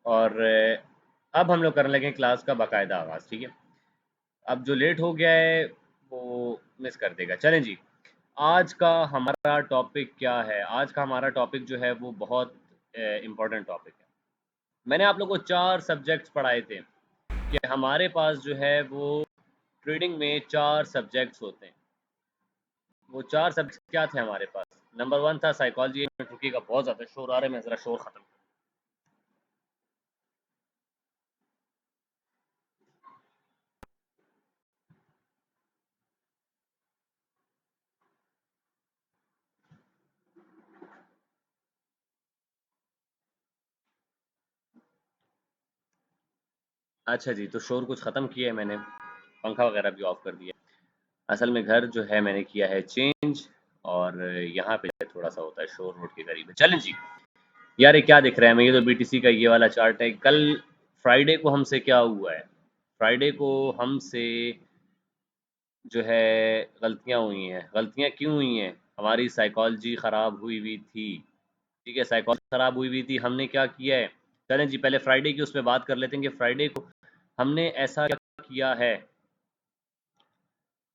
और अब हम लोग करने लगे क्लास का बाकायदा आगाज़। ठीक है, अब जो लेट हो गया है वो मिस कर देगा। चलें जी, आज का हमारा टॉपिक क्या है? आज का हमारा टॉपिक जो है वो बहुत इम्पोर्टेंट टॉपिक है। मैंने आप लोगों को 4 सब्जेक्ट्स पढ़ाए थे कि हमारे पास जो है वो ट्रेडिंग में 4 सब्जेक्ट्स होते हैं। वो 4 सब्जेक्ट्स क्या थे हमारे पास? नंबर 1 था साइकोलॉजी। एक मिनट रुकिएगा, बहुत ज़्यादा शोर आ रहा है, मैं ज़रा शोर ख़त्म। अच्छा जी, तो शोर कुछ ख़त्म किया है मैंने, पंखा वगैरह भी ऑफ़ कर दिया। असल में घर जो है मैंने किया है चेंज, और यहाँ पे थोड़ा-सा होता है शोर रोड के करीब है। चलें जी, यार ये क्या दिख रहा है हमें? ये तो बीटीसी का ये वाला चार्ट है। कल फ्राइडे को हमसे क्या हुआ है? फ्राइडे को हमसे जो है गलतियाँ हुई हैं। गलतियाँ क्यों हुई हैं? हमारी साइकोलॉजी ख़राब हुई थी। ठीक है, साइकोलॉजी ख़राब हुई थी। हमने क्या किया है? चलें जी, पहले फ्राइडे की उस पे बात कर लेते हैं कि फ्राइडे को हमने ऐसा क्या किया है।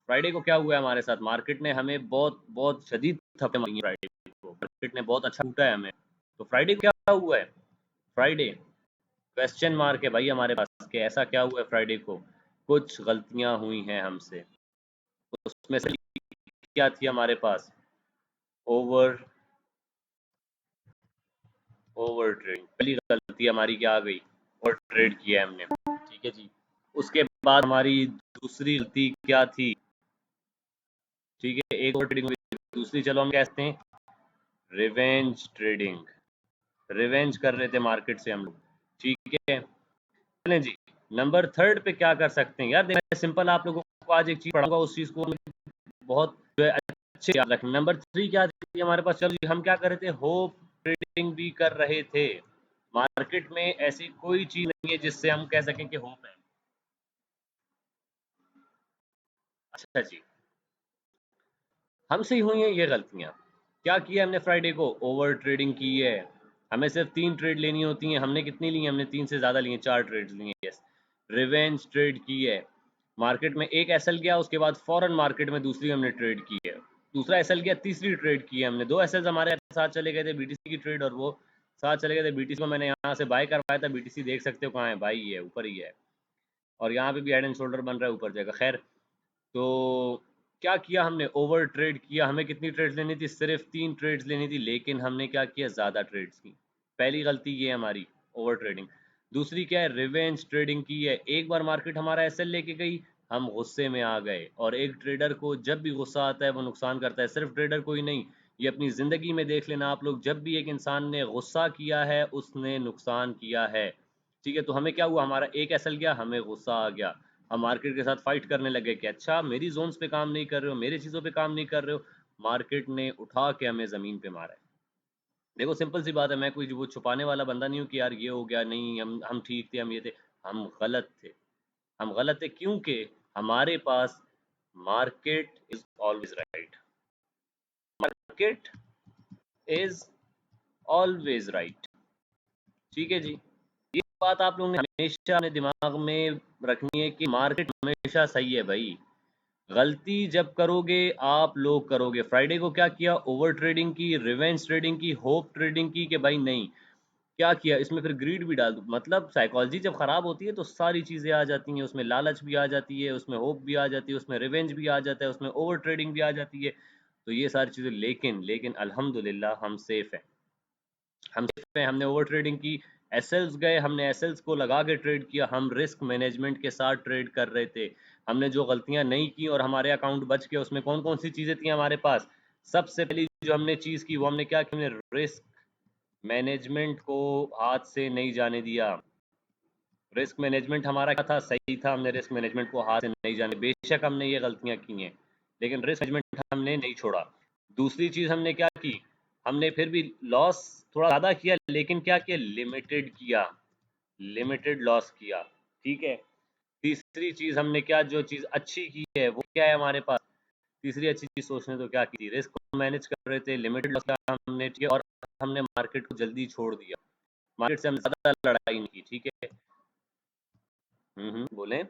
फ्राइडे को क्या हुआ है हमारे साथ? मार्केट ने हमें बहुत बहुत शदीद थप्पड़ मारी है फ्राइडे को। मार्केट ने बहुत अच्छा लूटा है हमें। तो फ्राइडे को क्या हुआ है? फ्राइडे क्वेश्चन मार्क है भाई हमारे पास कि ऐसा क्या हुआ है फ्राइडे को? कुछ गलतियां हुई हैं हमसे। उसमें से क्या थी हमारे पास? Over over trading. पहली गलती हमारी क्या आ गई? ओवर ट्रेड किया है हमने। ठीक है जी। उसके बाद हमारी दूसरी गलती क्या थी? ठीक है, एक ओवर ट्रेडिंग हुई, दूसरी चलो हम कहते हैं रिवेंज ट्रेडिंग। रिवेंज कर रहे थे मार्केट से हम लोग। ठीक है, चलें जी। नंबर थर्ड पे क्या कर सकते हैं यार? देखिए सिंपल, आप लोगों को आज एक चीज़ पढ़ाऊंगा, उस चीज़ को बहुत जो है अच्छे याद रखें। नंबर 3 क्या थी हमारे पास? चलो जी, हम क्या कर रहे थे? होप ट्रेडिंग भी कर रहे थे। मार्केट में ऐसी कोई चीज़ नहीं है जिससे हम कह सकें कि होप है। अच्छा जी, हमसे ही हुई हैं ये गलतियाँ। क्या किया हमने फ्राइडे को? ओवर ट्रेडिंग की है। हमें सिर्फ 3 ट्रेड लेनी होती हैं, हमने कितनी ली हैं? हमने 3 से ज़्यादा ली हैं, 4 ट्रेड्स ली हैं। यस, रिवेंज ट्रेड की है। मार्केट में एक एसएल गया, उसके बाद फ़ौरन मार्केट में दूसरी हमने ट्रेड की है। दूसरा एसएल गया, तीसरी ट्रेड की है हमने। 2 एसएल्स हमारे साथ चले गए थे, बीटीसी की ट्रेड, और वो साथ चले गए थे। बीटीसी को मैंने यहाँ से बाय करवाया था। बीटीसी देख सकते हो कहाँ है भाई, ये ऊपर ही है। और यहाँ पे भी हेड एंड शोल्डर बन रहा है, ऊपर जाएगा। खैर, तो क्या किया हमने? ओवर ट्रेड किया। हमें कितनी ट्रेड्स लेनी थी? सिर्फ 3 ट्रेड्स लेनी थी, लेकिन हमने क्या किया? ज़्यादा ट्रेड्स की। पहली गलती ये है हमारी, ओवर ट्रेडिंग। दूसरी क्या है? रिवेंज ट्रेडिंग की है। एक बार मार्केट हमारा एसएल लेके गई, हम गुस्से में आ गए। और एक ट्रेडर को जब भी गुस्सा आता है वो नुकसान करता है। सिर्फ ट्रेडर को ही नहीं, ये अपनी ज़िंदगी में देख लेना आप लोग, जब भी एक इंसान ने गुस्सा किया है उसने नुकसान किया है। ठीक है, तो हमें क्या हुआ? हमारा एक एसएल गया, हमें गुस्सा आ गया। हम मार्केट के साथ फाइट करने लगे कि अच्छा मेरी जोन्स पे काम नहीं कर रहे हो, मेरी चीज़ों पे काम नहीं कर रहे हो। मार्केट ने उठा के हमें ज़मीन पे मारा है। देखो सिंपल सी बात है, मैं कोई वो छुपाने वाला बंदा नहीं हूँ कि यार ये हो गया, नहीं हम ठीक थे, हम ये थे। हम गलत थे। हम गलत थे क्योंकि हमारे पास market is always right. Market is always right. ठीक है जी, ये बात आप लोगों ने हमेशा अपने दिमाग में रखनी है कि मार्केट हमेशा सही है भाई। गलती जब करोगे आप लोग करोगे। फ्राइडे को क्या किया? ओवर ट्रेडिंग की, रिवेंज ट्रेडिंग की, होप ट्रेडिंग की कि भाई नहीं। क्या किया इसमें? फिर ग्रीड भी डाल दो। मतलब साइकोलॉजी जब खराब होती है तो सारी चीज़ें आ जाती हैं उसमें। लालच भी आ जाती है उसमें, होप भी आ जाती है उसमें, रिवेंज भी आ जाता है उसमें, ओवर ट्रेडिंग भी आ जाती है। तो ये सारी चीज़ें, लेकिन लेकिन अल्हम्दुलिल्लाह हम सेफ हैं। हम सेफ हैं। हमने ओवर ट्रेडिंग की, एसएल्स गए, हमने एसएल्स को लगा के ट्रेड किया। हम रिस्क मैनेजमेंट के साथ ट्रेड कर रहे थे। हमने जो गलतियां नहीं की और हमारे अकाउंट बच के, उसमें कौन कौन सी चीज़ें थी हमारे पास? सबसे पहली जो हमने चीज़ की वो हमने क्या की? हमने रिस्क मैनेजमेंट को हाथ से नहीं जाने दिया। रिस्क मैनेजमेंट हमारा क्या था? सही था। हमने रिस्क मैनेजमेंट को हाथ से नहीं जाने, बेशक हमने ये गलतियां की हैं, लेकिन रिस्क मैनेजमेंट हमने नहीं छोड़ा। दूसरी चीज़ हमने क्या की? हमने फिर भी लॉस थोड़ा ज़्यादा किया, लेकिन क्या किया? लिमिटेड किया। लिमिटेड लॉस किया। ठीक है। तीसरी चीज़ हमने क्या, जो चीज़ अच्छी की है वो क्या है हमारे पास? तीसरी अच्छी चीज़ सोचने तो क्या की थी? रिस्क को मैनेज कर रहे थे, लिमिटेड लॉस किया हमने, ठीक है, और हमने मार्केट को जल्दी छोड़ दिया। मार्केट से हमने ज्यादा लड़ाई नहीं की, ठीक है। बोले।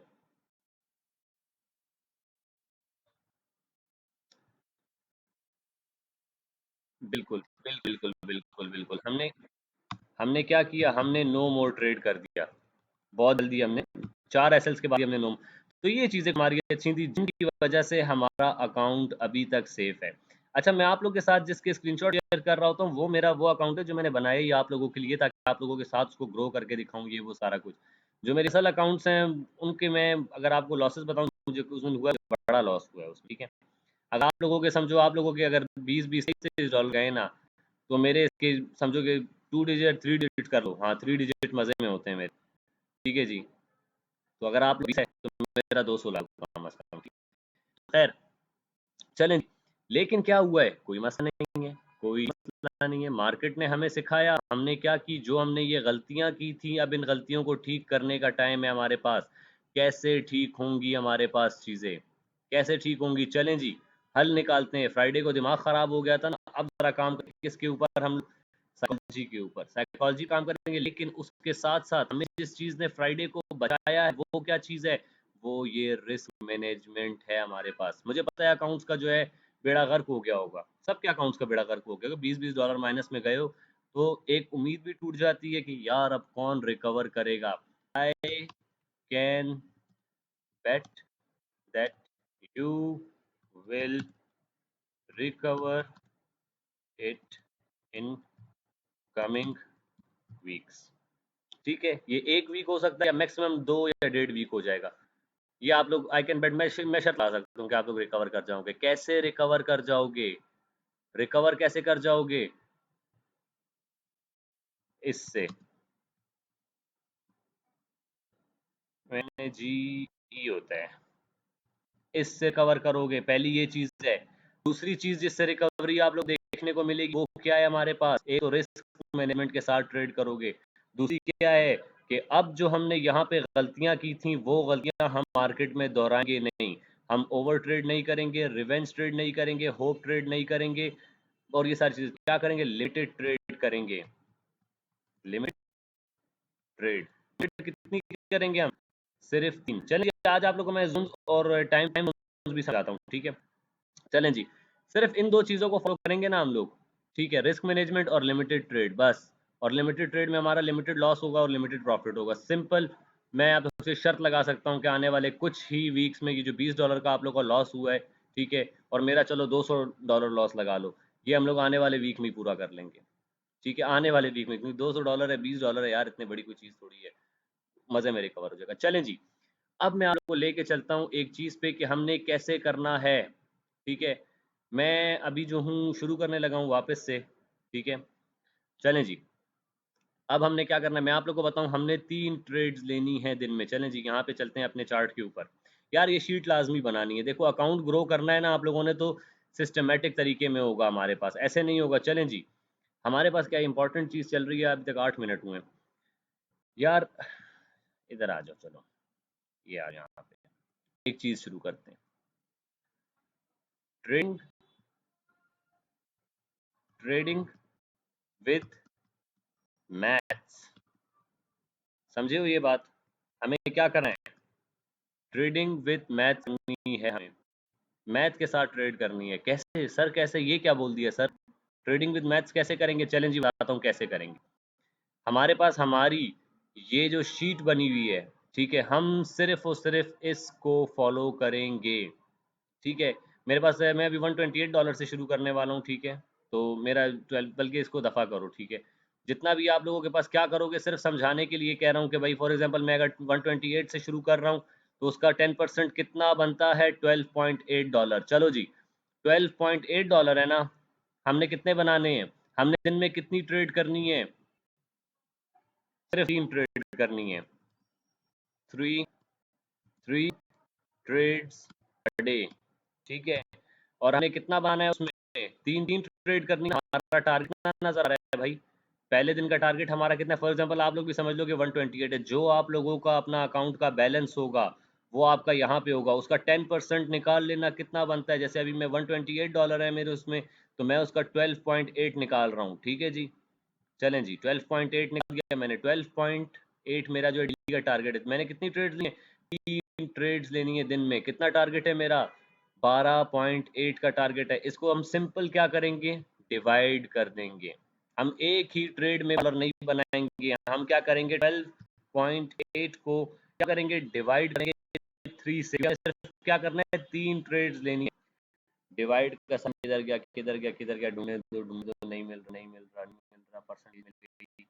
बिल्कुल बिल्कुल बिल्कुल बिल्कुल बिल्कुल, हमने हमने क्या किया, हमने नो मोर ट्रेड कर दिया बहुत जल्दी। हमने 4 एसएल्स के बाद ही हमने नो, तो ये चीज़ें हमारी अच्छी थी जिनकी वजह से हमारा अकाउंट अभी तक सेफ है। अच्छा, मैं आप लोग के साथ जिसके स्क्रीनशॉट शेयर कर रहा होता हूँ वो मेरा वो अकाउंट है जो मैंने बनाया ही आप लोगों के लिए, ताकि आप लोगों के साथ उसको ग्रो करके दिखाऊं, ये वो सारा कुछ। जो मेरे असल अकाउंट्स हैं उनके मैं अगर आपको लॉसेस बताऊं, मुझे उसमें हुआ बड़ा लॉस हुआ है उसमें, ठीक है। अगर आप लोगों के समझो, आप लोगों के अगर 20-20 डॉलर गए ना, तो मेरे इसके समझो कि 2 डिजिट 3 डिजिट कर लो, हाँ 3 डिजिट मज़े में होते हैं मेरे, ठीक है जी। तो अगर आप 20 है तो मेरा 200 लाख कम अज़ कम, खैर चलें। लेकिन क्या हुआ है, कोई मसला नहीं है, कोई मसला नहीं है। मार्केट ने हमें सिखाया, हमने क्या की, जो हमने ये गलतियां की थी, अब इन गलतियों को ठीक करने का टाइम है हमारे पास। कैसे ठीक होंगी हमारे पास चीज़ें, कैसे ठीक होंगी, चलें जी, हल निकालते हैं। फ्राइडे को दिमाग ख़राब हो गया था ना, अब ज़रा काम करें किसके ऊपर, हम साइकोलॉजी के ऊपर, साइकोलॉजी काम करेंगे। लेकिन उसके साथ साथ हमें जिस चीज़ ने फ्राइडे को बचाया है वो क्या चीज़ है, वो ये रिस्क मैनेजमेंट है हमारे पास। मुझे पता है अकाउंट्स का जो है बेड़ा गर्क हो गया होगा, सबके अकाउंट्स का बेड़ा गर्क हो गया होगा, 20-20 डॉलर माइनस में गए हो तो एक उम्मीद भी टूट जाती है कि यार अब कौन रिकवर करेगा। I can bet that you will recover it in coming weeks, ठीक है। ये 1 वीक हो सकता है या मैक्सिमम 2 या 1.5 वीक हो जाएगा। ये आप लोग आई कैन बेट, मैं शर्त ला सकता हूँ कि आप लोग रिकवर कर जाओगे। कैसे रिकवर कर जाओगे, रिकवर कैसे कर जाओगे, इससे मैंने जी ई होता है, इससे कवर करोगे, पहली ये चीज है। दूसरी चीज जिससे रिकवरी आप लोग देखने को मिलेगी वो क्या है हमारे पास, एक तो रिस्क मैनेजमेंट के साथ ट्रेड करोगे। दूसरी क्या है कि अब जो हमने यहाँ पे गलतियां की थी वो गलतियां हम मार्केट में दोहराएंगे नहीं। हम ओवर ट्रेड नहीं करेंगे, रिवेंज ट्रेड नहीं करेंगे, होप ट्रेड नहीं करेंगे, और ये सारी चीजें क्या करेंगे, लिमिटेड ट्रेड करेंगे। लिमिट ट्रेड, लिमिट कितनी करेंगे हम, सिर्फ 3। चलिए आज आप लोगों को मैं जूम्स और टाइम टाइम भी समझाता हूँ, ठीक है। चलें जी, सिर्फ इन 2 चीज़ों को फॉलो करेंगे ना हम लोग, ठीक है, रिस्क मैनेजमेंट और लिमिटेड ट्रेड, बस। और लिमिटेड ट्रेड में हमारा लिमिटेड लॉस होगा और लिमिटेड प्रॉफिट होगा, सिंपल। मैं आपसे शर्त लगा सकता हूँ कि आने वाले कुछ ही वीक्स में ये जो 20 डॉलर का आप लोग का लॉस हुआ है, ठीक है, और मेरा चलो 200 डॉलर लॉस लगा लो, ये हम लोग आने वाले वीक में ही पूरा कर लेंगे, ठीक है। आने वाले वीक में, क्योंकि 200 डॉलर है, 20 डॉलर है यार, इतनी बड़ी कोई चीज़ थोड़ी है, मज़े में रिकवर हो जाएगा। चलें जी, अब मैं आपको लेके चलता हूँ एक चीज़ पे कि हमने कैसे करना है, ठीक है। मैं अभी जो हूँ शुरू करने लगा हूँ वापस से, ठीक है। चलें जी, अब हमने क्या करना है मैं आप लोग को बताऊँ। हमने 3 ट्रेड्स लेनी है दिन में। चलें जी, यहाँ पे चलते हैं अपने चार्ट के ऊपर। यार ये शीट लाजमी बनानी है, देखो अकाउंट ग्रो करना है ना आप लोगों ने, तो सिस्टमेटिक तरीके में होगा हमारे पास, ऐसे नहीं होगा। चलें जी, हमारे पास क्या इंपॉर्टेंट चीज़ चल रही है, अभी तक 8 मिनट हुए हैं। यार इधर आ जाओ, चलो ये आ जाओ, यहाँ पे एक चीज़ शुरू करते हैं। ट्रेडिंग, ट्रेडिंग विथ मैथ्स, समझे हो ये बात। हमें क्या करना है, ट्रेडिंग विथ मैथ्स करनी है हमें, मैथ के साथ ट्रेड करनी है। कैसे सर, कैसे, ये क्या बोल दिया सर, ट्रेडिंग विद मैथ्स कैसे करेंगे। चैलेंज ही बताता हूँ कैसे करेंगे। हमारे पास हमारी ये जो शीट बनी हुई है, ठीक है, हम सिर्फ और सिर्फ इसको फॉलो करेंगे, ठीक है। मेरे पास है, मैं अभी 128 डॉलर से शुरू करने वाला हूँ, ठीक है। तो मेरा 12, बल्कि इसको दफ़ा करो, ठीक है। जितना भी आप लोगों के पास क्या करोगे, सिर्फ समझाने के लिए कह रहा हूँ कि भाई फॉर एग्जांपल मैं अगर 128 से शुरू कर रहा हूँ तो उसका 10% कितना बनता है, 12.8 डॉलर। चलो जी, 12.8 डॉलर है ना, हमने कितने बनाने हैं, हमने दिन में कितनी ट्रेड करनी है, सिर्फ 3 ट्रेड करनी है। Three three trades per day, ठीक है। और हमें कितना बनाना है उसमें, 3 3 ट्रेड करनी है। हमारा टारगेट कितना नजर आ रहा है भाई, पहले दिन का टारगेट हमारा कितना है? फॉर एग्जांपल आप लोग भी समझ लो कि 128 है, जो आप लोगों का अपना अकाउंट का बैलेंस होगा वो आपका यहाँ पे होगा, उसका 10% निकाल लेना, कितना बनता है। जैसे अभी मैं 128 डॉलर है मेरे उसमें, तो मैं उसका 12.8 निकाल रहा हूँ, ठीक है जी। चलें जी 12.8 निकल गया, मैंने 12.8 मेरा जो डेली का टारगेट है। मैंने कितनी ट्रेड्स ली हैं? 3 ट्रेड्स लेनी है दिन में। कितना टारगेट है मेरा? 12.8 का टारगेट है। इसको हम सिंपल क्या करेंगे? डिवाइड कर देंगे। हम एक ही ट्रेड में डॉलर नहीं बनाएंगे, हम क्या करेंगे? 12.8 को क्या करेंगे? डिवाइड करेंगे 3 से। सिर्फ क्या करना है? 3 ट्रेड्स लेनी है। डिवाइड का सम किधर गया किधर गया किधर गया, ढूंढे दो, नहीं मिल रहा नहीं मिल रहा नहीं मिल रहा, परसेंटेज मिल गई।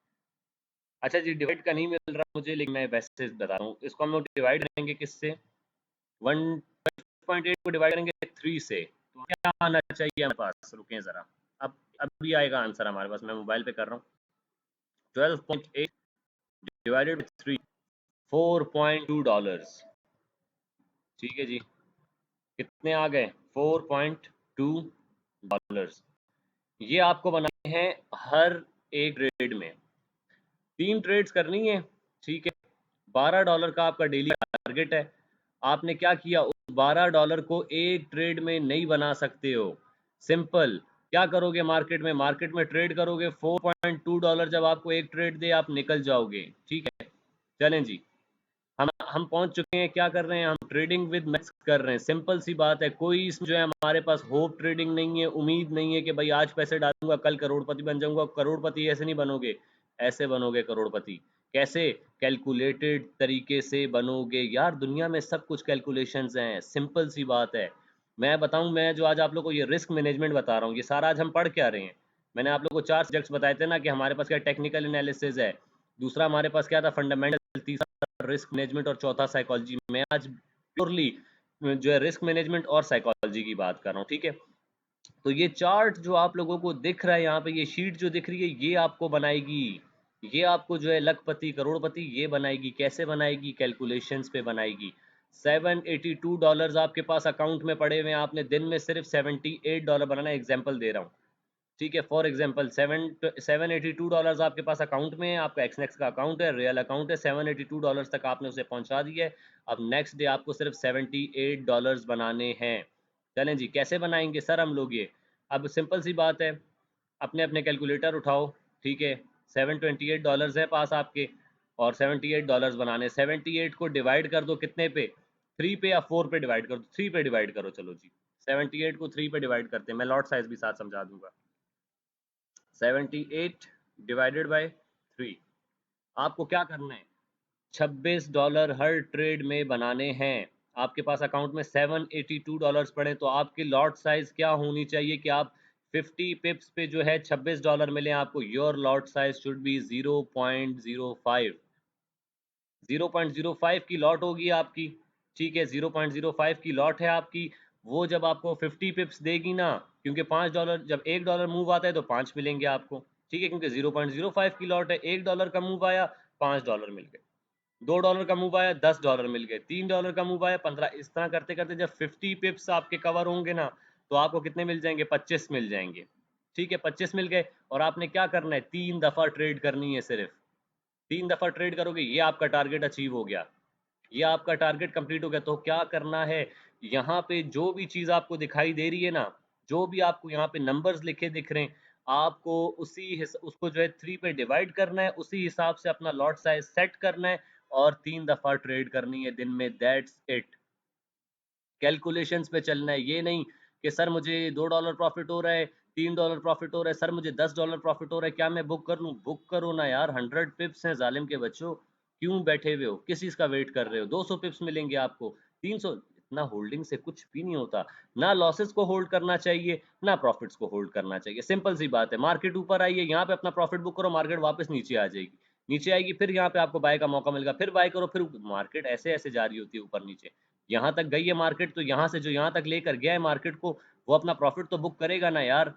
अच्छा जी, डिवाइड का नहीं मिल रहा मुझे, लेकिन मैं वैसे बता रहा हूँ। इसको हम लोग डिवाइड करेंगे किससे? 1.8 को डिवाइड करेंगे 3 से, तो क्या आना चाहिए हमारे पास? रुकें ज़रा, अब अभी आएगा आंसर हमारे पास। मैं मोबाइल पे कर रहा हूँ। 12.8 डिवाइडेड बाई 3, $4.2। ठीक है जी, कितने आ गए? $4.2। ये आपको बनाने हैं हर एक ट्रेड में। 3 ट्रेड्स करनी है, ठीक है। $12 का आपका डेली टारगेट है। आपने क्या किया? उस $12 को एक ट्रेड में नहीं बना सकते हो। सिंपल, क्या करोगे? मार्केट में ट्रेड करोगे। $4.2 जब आपको एक ट्रेड दे, आप निकल जाओगे। ठीक है, चलें जी। हम पहुंच चुके हैं। क्या कर रहे हैं? हम ट्रेडिंग विद मैक्स कर रहे हैं। सिंपल सी बात है। कोई इसमें जो है हमारे पास होप ट्रेडिंग नहीं है, उम्मीद नहीं है कि भाई आज पैसे डालूंगा कल करोड़पति बन जाऊंगा। करोड़पति ऐसे नहीं बनोगे, ऐसे बनोगे करोड़पति। कैसे? कैलकुलेटेड तरीके से बनोगे यार। दुनिया में सब कुछ कैलकुलेशंस हैं, सिंपल सी बात है। मैं बताऊं, मैं जो आज आप लोगों को ये रिस्क मैनेजमेंट बता रहा हूँ, ये सारा आज हम पढ़ क्या रहे हैं? मैंने आप लोगों को 4 सब्जेक्ट्स बताए थे ना, कि हमारे पास क्या टेक्निकल एनालिसिस है, दूसरा हमारे पास क्या था फंडामेंटल, तीसरा रिस्क मैनेजमेंट और चौथा साइकोलॉजी। मैं आज प्योरली जो है रिस्क मैनेजमेंट और साइकोलॉजी की बात कर रहा हूँ। ठीक है, तो ये चार्ट जो आप लोगों को दिख रहा है यहाँ पे, ये शीट जो दिख रही है, ये आपको बनाएगी, ये आपको जो है लखपति करोड़पति ये बनाएगी। कैसे बनाएगी? कैलकुलेशंस पे बनाएगी। $782 आपके पास अकाउंट में पड़े हुए हैं, आपने दिन में सिर्फ $78 बनाना है। एग्जाम्पल दे रहा हूँ, ठीक है। फॉर एग्जाम्पल $782 आपके पास अकाउंट में है, आपका एक्सनेक्स का अकाउंट है, रियल अकाउंट है। $782 तक आपने उसे पहुंचा दिया है। अब नेक्स्ट डे आपको सिर्फ $78 बनाने हैं। चलें जी, कैसे बनाएंगे सर हम लोग ये? अब सिंपल सी बात है, अपने अपने कैलकुलेटर उठाओ, ठीक है। $728 है पास आपके, और $78 बनाने। 78 को डिवाइड कर दो कितने पे? 3 पे या 4 पे डिवाइड कर दो? 3 पे डिवाइड करो। चलो जी, 78 को 3 पे डिवाइड करते हैं। मैं लॉट साइज भी साथ समझा दूंगा। 78 डिवाइडेड बाय 3। आपको क्या करना है? $26 हर ट्रेड में बनाने हैं। आपके पास अकाउंट में $782 पड़े, तो आपकी लॉट साइज क्या होनी चाहिए कि आप 50 पिप्स पे जो है $26 मिले आपको? Your lot size should be 0.05। 0.05 की लॉट होगी आपकी, ठीक है। 0.05 की लॉट है आपकी। वो जब आपको 50 पिप्स देगी ना, क्योंकि $5 जब $1 मूव आता है तो 5 मिलेंगे आपको, ठीक है। क्योंकि 0.05 की लॉट है, $1 का मूव आया, $5 मिल गए। $2 का मूव आया, $10 मिल गए। $3 का मूव आया, 15। इस तरह करते करते जब 50 पिप्स आपके कवर होंगे ना, तो आपको कितने मिल जाएंगे? 25 मिल जाएंगे, ठीक है। 25 मिल गए, और आपने क्या करना है? 3 दफा ट्रेड करनी है सिर्फ। 3 दफा ट्रेड करोगे, ये आपका टारगेट अचीव हो गया, ये आपका टारगेट कंप्लीट हो गया। तो क्या करना है? यहाँ पे जो भी चीज आपको दिखाई दे रही है ना, जो भी आपको यहाँ पे नंबर्स लिखे दिख रहे हैं, आपको उसको जो है 3 पे डिवाइड करना है, उसी हिसाब से अपना लॉट साइज सेट करना है, और 3 दफा ट्रेड करनी है दिन में। That's it. कैलकुलेशंस पे चलना है। ये नहीं कि सर मुझे $2 प्रॉफिट हो रहा है, $3 प्रॉफिट हो रहा है, सर मुझे $10 प्रॉफिट हो रहा है, क्या मैं बुक कर लूँ? बुक करो ना यार। 100 पिप्स हैं जालिम के बच्चों, क्यों बैठे हुए हो? किस चीज़ का वेट कर रहे हो? 200 पिप्स मिलेंगे आपको, 300। इतना होल्डिंग से कुछ भी नहीं होता। ना लॉसेस को होल्ड करना चाहिए, ना प्रॉफिट्स को होल्ड करना चाहिए। सिंपल सी बात है। मार्केट ऊपर आई है, यहाँ पे अपना प्रॉफिट बुक करो, मार्केट वापस नीचे आ जाएगी, नीचे आएगी, फिर यहाँ पे आपको बाय का मौका मिलेगा, फिर बाय करो, फिर मार्केट ऐसे ऐसे जा रही होती है ऊपर नीचे। यहाँ तक गई है मार्केट, तो यहाँ से जो यहाँ तक लेकर गया है मार्केट को, वो अपना प्रॉफिट तो बुक करेगा ना यार।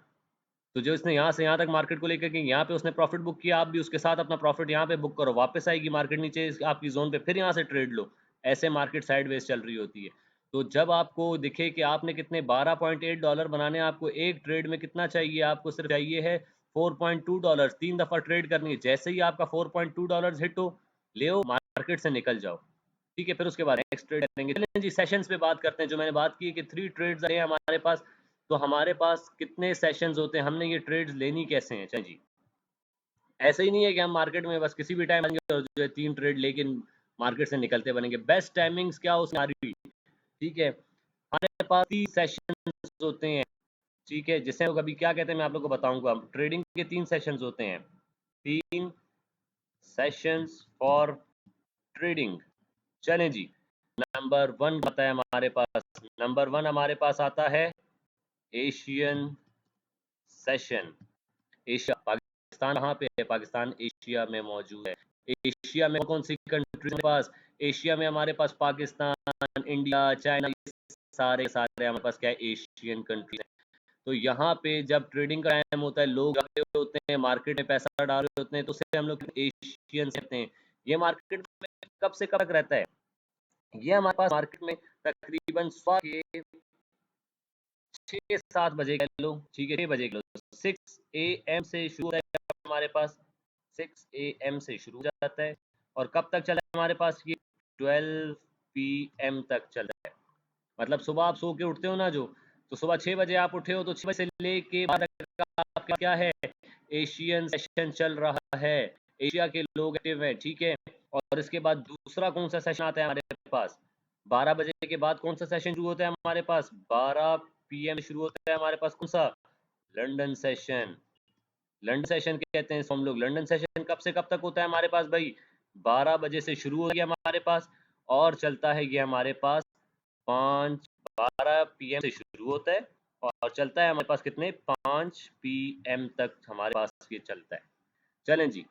तो जो इसने यहाँ से यहाँ तक मार्केट को लेकर के, यहाँ पे उसने प्रॉफिट बुक किया, आप भी उसके साथ अपना प्रॉफिट यहाँ पे बुक करो। वापस आएगी मार्केट नीचे आपकी जोन पे, फिर यहाँ से ट्रेड लो। ऐसे मार्केट साइडवेज चल रही होती है। तो जब आपको दिखे कि आपने कितने $12.8 बनाने, आपको एक ट्रेड में कितना चाहिए? आपको सिर्फ चाहिए है $4.2। 3 दफा ट्रेड करनी है। जैसे ही आपका $4.2 हिट हो, ले मार्केट से निकल जाओ, ठीक है। फिर उसके बाद नेक्स्ट ट्रेड करेंगे। चलें जी, सेशंस पे बात करते हैं। जो मैंने बात की कि 3 ट्रेड्स हैं हमारे पास, तो हमारे पास कितने सेशंस होते हैं, हमने ये ट्रेड्स लेनी कैसे हैं? चलें जी, ऐसा ही नहीं है कि हम मार्केट में बस किसी भी टाइम आएंगे और जो है 3 ट्रेड लेके मार्केट से निकलते बनेंगे। बेस्ट टाइमिंग्स क्या हो हमारी, ठीक है। हमारे पास 30 सेशंस होते हैं, ठीक है, जिसे लोग अभी क्या कहते हैं मैं आप लोग को बताऊंगा। ट्रेडिंग के 3 सेशंस होते हैं, 3 सेशंस फॉर ट्रेडिंग। चलें जी, नंबर 1 आता है हमारे पास। नंबर 1 हमारे पास आता है एशियन सेशन। एशिया, पाकिस्तान कहाँ पे है? पाकिस्तान एशिया में मौजूद है। एशिया में कौन सी कंट्री हमारे पास? एशिया में हमारे पास पाकिस्तान, इंडिया, चाइना, सारे सारे हमारे पास क्या है, एशियन कंट्री है। तो यहाँ पे जब ट्रेडिंग का टाइम होता है, लोग आ रहे होते हैं मार्केट में, पैसा डाल रहे होते हैं, तो उसे हम लोग एशियन कहते हैं। ये मार्केट में कब से कब तक रहता है? ये हमारे पास मार्केट में तकरीबन सुबह के 6-7 बजे कह लो, ठीक है, 6 बजे कह लो, 6 AM से शुरू होता है हमारे पास। 6 AM से शुरू हो जाता है और कब तक चला है हमारे पास ये? 12 PM तक चला है। मतलब सुबह आप सो के उठते हो ना जो, तो सुबह 6 बजे आप उठे हो, तो 6 बजे से लेके बाद आपका क्या है, एशियन सेशन चल रहा है। एशिया के लोग एक्टिव हैं, ठीक है। और इसके बाद दूसरा कौन सा सेशन आता है हमारे पास? 12 बजे के बाद कौन सा सेशन शुरू होता है हमारे पास? 12 PM शुरू होता है हमारे पास कौन सा? London session. लंदन सेशन कहते हैं इसको हम लोग। लंदन सेशन कब से कब तक होता है हमारे पास भाई? 12 बजे से शुरू हो गया हमारे पास और चलता है ये हमारे पास 12 PM से शुरू होता है और चलता है हमारे पास कितने? 5 PM तक हमारे पास ये चलता है। चलें जी,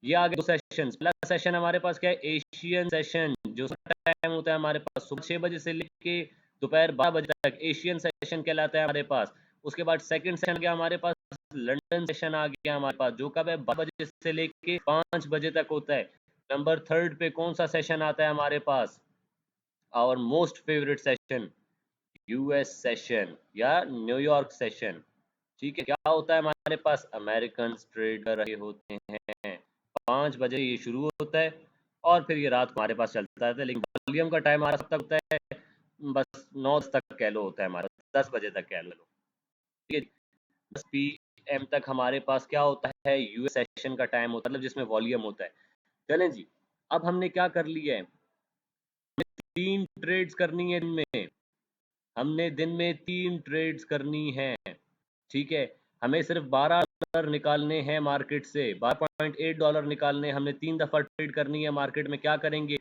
ये आ गए 2 सेशन। पहला सेशन हमारे पास क्या है? Asian session. जो टाइम होता है हमारे पास सुबह 6 बजे से लेके दोपहर 12 बजे तक, एशियन सेशन कहलाता है हमारे पास। उसके बाद सेकंड सेशन गया हमारे पास, लंदन सेशन आ गया हमारे पास, जो कब है? 12 बजे से लेके 5 बजे तक होता है। नंबर 3 पे कौन सा सेशन आता है हमारे पास? Our most favourite session, US session या न्यूयॉर्क सेशन, ठीक है। क्या होता है हमारे पास? अमेरिकन ट्रेड कर रहे होते हैं। 5 बजे ये शुरू होता है और फिर ये रात को हमारे पास चलता रहता है, लेकिन वॉल्यूम का टाइम हमारा तक होता है बस 9 तक कह लो होता है हमारा, 10 बजे तक कह लो, ठीक है। 10 PM तक हमारे पास क्या होता है? यूएस सेशन का टाइम होता है, मतलब जिसमें वॉल्यूम होता है। चलें जी, अब हमने क्या कर लिया है, 3 ट्रेड्स करनी है दिन में। हमने दिन में 3 ट्रेड्स करनी है, ठीक है। हमें सिर्फ $12 निकालने हैं मार्केट से, $12.8 निकालने। हमने 3 दफ़ा ट्रेड करनी है मार्केट में। क्या करेंगे?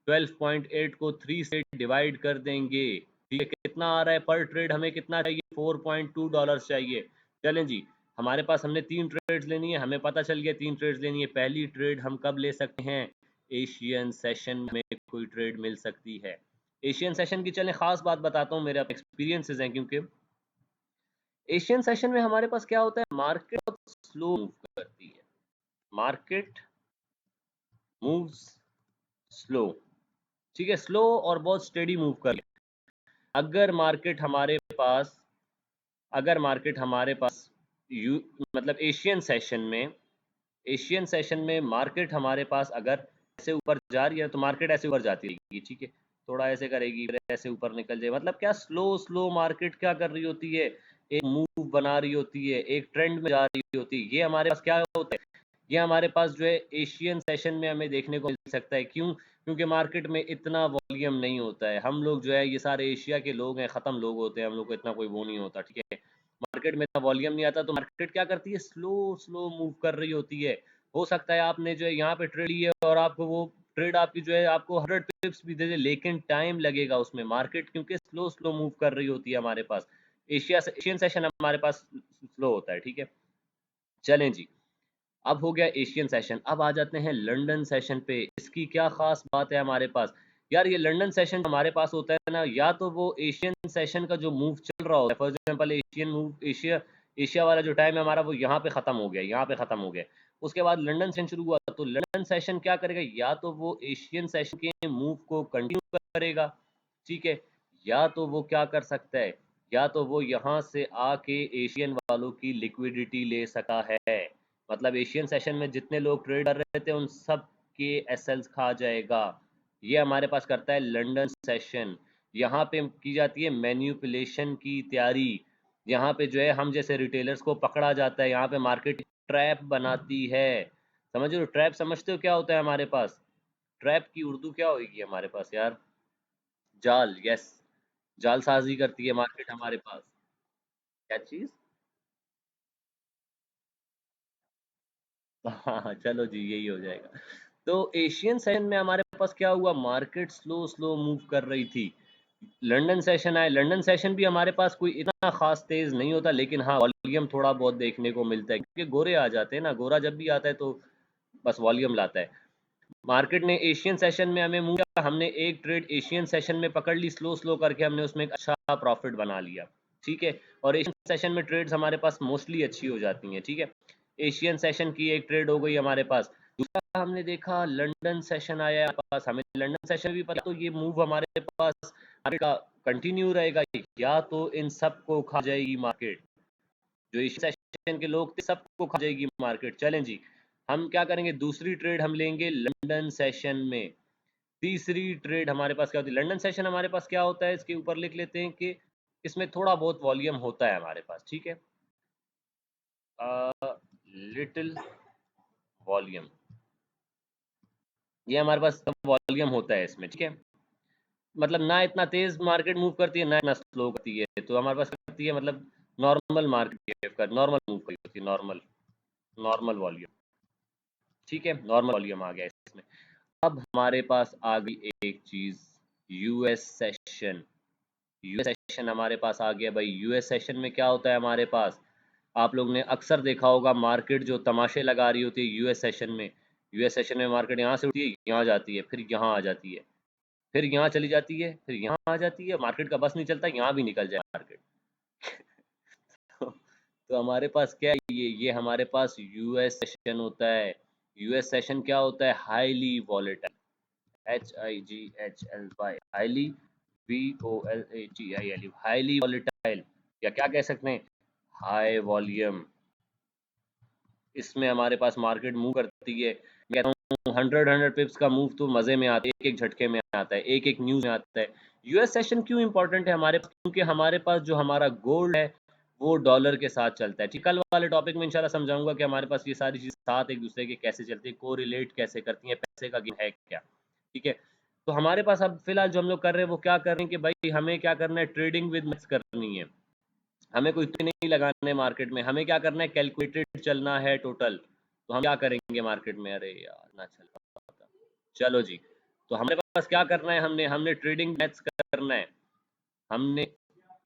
12.8 को 3 से डिवाइड कर देंगे, ठीक है। कितना आ रहा है पर ट्रेड? हमें कितना चाहिए? $4.2 चाहिए। चलें जी, हमारे पास हमने 3 ट्रेड्स लेनी है, हमें पता चल गया 3 ट्रेड्स लेनी है। पहली ट्रेड हम कब ले सकते हैं? एशियन सेशन में कोई ट्रेड मिल सकती है। एशियन सेशन की चलें ख़ास बात बताता हूँ, मेरे एक्सपीरियंसेस हैं, क्योंकि एशियन सेशन में हमारे पास क्या होता है, मार्केट बहुत स्लो मूव करती है। मार्केट मूव्स स्लो, ठीक है, स्लो और बहुत स्टेडी मूव कर। अगर मार्केट हमारे पास अगर मार्केट हमारे पास यू मतलब एशियन सेशन में मार्केट हमारे पास अगर ऐसे ऊपर जा रही है, तो मार्केट ऐसे ऊपर जाती रहेगी, ठीक है। थोड़ा ऐसे करेगी, फिर ऐसे ऊपर निकल जाए, मतलब क्या, स्लो स्लो मार्केट क्या कर रही होती है, एक मूव बना रही होती है, एक ट्रेंड में जा रही होती है। ये हमारे पास क्या होता है, ये हमारे पास जो है एशियन सेशन में हमें देखने को मिल सकता है। क्यों? क्योंकि मार्केट में इतना वॉल्यूम नहीं होता है। हम लोग जो है ये सारे एशिया के लोग हैं, ख़त्म लोग होते हैं, हम लोग को इतना कोई वो नहीं होता, ठीक है। मार्केट में इतना वॉल्यूम नहीं आता, तो मार्केट क्या करती है, स्लो स्लो मूव कर रही होती है। हो सकता है आपने जो है यहाँ पे ट्रेड ली है और आपको वो ट्रेड आपकी जो है आपको 100 पिप्स भी दे दे, लेकिन टाइम लगेगा उसमें। मार्केट क्योंकि स्लो स्लो मूव कर रही होती है हमारे पास। एशियन सेशन हमारे पास स्लो होता है, ठीक है। चलें जी, अब हो गया एशियन सेशन। अब आ जाते हैं लंदन सेशन पे। इसकी क्या खास बात है हमारे पास? यार ये लंदन सेशन हमारे पास होता है ना, या तो वो एशियन सेशन का जो मूव चल रहा होता है, for example Asian move, Asia Asia वाला जो टाइम है हमारा, वो यहाँ पे खत्म हो गया, यहाँ पे खत्म हो गया। उसके बाद लंदन सेशन शुरू हुआ, तो लंदन सेशन क्या करेगा, या तो वो एशियन सेशन के मूव को कंटिन्यू करेगा, ठीक है, या तो वो क्या कर सकता है, या तो वो यहाँ से आके एशियन वालों की लिक्विडिटी ले सका है। मतलब एशियन सेशन में जितने लोग ट्रेड कर रहे थे उन सब के एसएल्स खा जाएगा। ये हमारे पास करता है लंदन सेशन। यहाँ पे की जाती है मैन्युपुलेशन की तैयारी। यहाँ पे जो है हम जैसे रिटेलर्स को पकड़ा जाता है, यहाँ पे मार्केट ट्रैप बनाती है। समझ रहे हो? ट्रैप समझते हो क्या होता है हमारे पास? ट्रैप की उर्दू क्या होगी हमारे पास यार? जाल, यस। जालसाजी करती है मार्केट हमारे पास। क्या चीज? हाँ हाँ, चलो जी यही हो जाएगा। तो एशियन सेशन में हमारे पास क्या हुआ, मार्केट स्लो स्लो मूव कर रही थी। लंदन सेशन आए, लंदन सेशन भी हमारे पास कोई इतना खास तेज नहीं होता, लेकिन हाँ वॉल्यूम थोड़ा बहुत देखने को मिलता है क्योंकि गोरे आ जाते हैं ना, गोरा जब भी आता है तो बस वॉल्यूम लाता है। मार्केट ने एशियन सेशन में हमें मूव किया, हमने एक ट्रेड एशियन सेशन में पकड़ ली, स्लो स्लो करके हमने उसमें एक अच्छा प्रॉफिट बना लिया। ठीक है, और एशियन सेशन में ट्रेड्स हमारे पास मोस्टली अच्छी हो जाती हैं। ठीक है, एशियन सेशन की एक ट्रेड हो गई हमारे पास। दूसरा हमने देखा लंदन सेशन आया हमारे पास, हमें लंदन सेशन भी पता, तो ये मूव हमारे पास मार्केट का कंटिन्यू रहेगा या तो इन सबको खा जाएगी मार्केट, जो एशियन सेशन के लोग थे सबको खा जाएगी मार्केट। चलें जी, हम क्या करेंगे, दूसरी ट्रेड हम लेंगे लंदन सेशन में। तीसरी ट्रेड हमारे पास क्या होती है, लंदन सेशन हमारे पास क्या होता है, इसके ऊपर लिख लेते हैं कि इसमें थोड़ा बहुत वॉल्यूम होता है हमारे पास। ठीक है, लिटिल वॉल्यूम, ये हमारे पास वॉल्यूम होता है इसमें। ठीक है, मतलब ना इतना तेज मार्केट मूव करती है ना इतना स्लो करती है, तो हमारे पास क्या करती है, मतलब नॉर्मल मार्केट का नॉर्मल मूव करती है, नॉर्मल नॉर्मल वॉल्यूम। ठीक है, नॉर्मल वॉल्यूम आ गया इसमें। अब हमारे पास आ गई एक चीज, यूएस सेशन। यूएस सेशन हमारे पास आ गया भाई। यूएस सेशन में क्या होता है हमारे पास, आप लोग ने अक्सर देखा होगा मार्केट जो तमाशे लगा रही होती है यूएस सेशन में। यूएस सेशन में मार्केट यहाँ से उठती है, यहाँ जाती है, फिर यहाँ आ जाती है, फिर यहाँ चली जाती है, फिर यहाँ आ जाती है, मार्केट का बस नहीं चलता, यहाँ भी निकल जाए मार्केट। तो हमारे पास क्या है, ये हमारे पास यूएस सेशन होता है। यूएस सेशन क्या होता है, highly volatile, HIGHLY, highly, VOLATIL, highly volatile, या क्या कह सकते हैं, हाई वॉल्यूम। इसमें हमारे पास मार्केट मूव करती है। मैं कहता हूँ 100 पिप्स का मूव तो मजे में आता है, एक एक झटके में आता है, एक एक न्यूज में आता है। यूएस सेशन क्यों इंपॉर्टेंट है हमारे पास, क्योंकि हमारे पास जो हमारा गोल्ड है वो डॉलर के साथ चलता है। ठीक, कल वाले टॉपिक में इंशाल्लाह समझाऊंगा कि हमारे पास ये सारी चीजें साथ एक दूसरे के कैसे चलती है, को रिलेट कैसे करती हैं, पैसे का गेम है क्या। ठीक है, तो हमारे पास अब फिलहाल जो हम लोग कर रहे हैं वो क्या कर रहे हैं कि भाई हमें क्या करना है, ट्रेडिंग विद मैथ्स करनी है। हमें कोई तुक्के नहीं लगाने मार्केट में, हमें क्या करना है, कैलकुलेटेड चलना है टोटल। तो हम क्या करेंगे मार्केट में, अरे यार ना चल पाता। चलो जी, तो हमारे पास क्या करना है, हमने हमने ट्रेडिंग मैथ्स करना है। हमने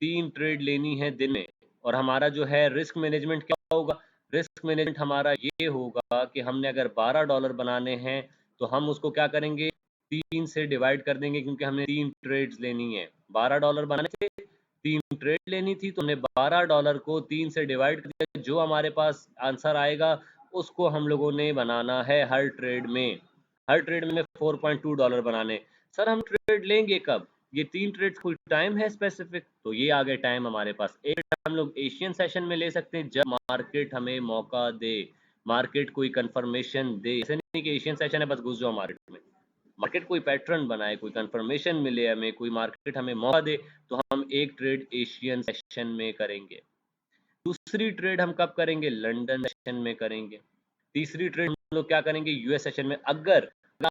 3 ट्रेड लेनी है दिन में, और हमारा जो है रिस्क मैनेजमेंट क्या होगा, रिस्क मैनेजमेंट हमारा ये होगा कि हमने अगर $12 बनाने हैं तो हम उसको क्या करेंगे, 3 से डिवाइड कर देंगे, क्योंकि हमने 3 ट्रेड्स लेनी है। $12 बनाने थे, 3 ट्रेड लेनी थी, तो हमने $12 को 3 से डिवाइड कर दिया। जो हमारे पास आंसर आएगा उसको हम लोगों ने बनाना है हर ट्रेड में। हर ट्रेड में $4.2 बनाने। सर हम ट्रेड लेंगे कब, ये 3 ट्रेड कोई टाइम है स्पेसिफिक, तो ये आ गए टाइम हमारे पास। एक हम लोग एशियन सेशन में ले सकते हैं जब मार्केट हमें मौका दे, मार्केट कोई कंफर्मेशन दे, ऐसे नहीं कि एशियन सेशन है बस घुस जाओ मार्केट में। मार्केट कोई पैटर्न बनाए, कोई कंफर्मेशन मिले हमें, कोई मार्केट हमें मौका दे, तो हम एक ट्रेड एशियन सेशन में करेंगे। दूसरी ट्रेड हम कब करेंगे, लंदन सेशन में करेंगे। तीसरी ट्रेड हम लोग क्या करेंगे, यूएस सेशन में। अगर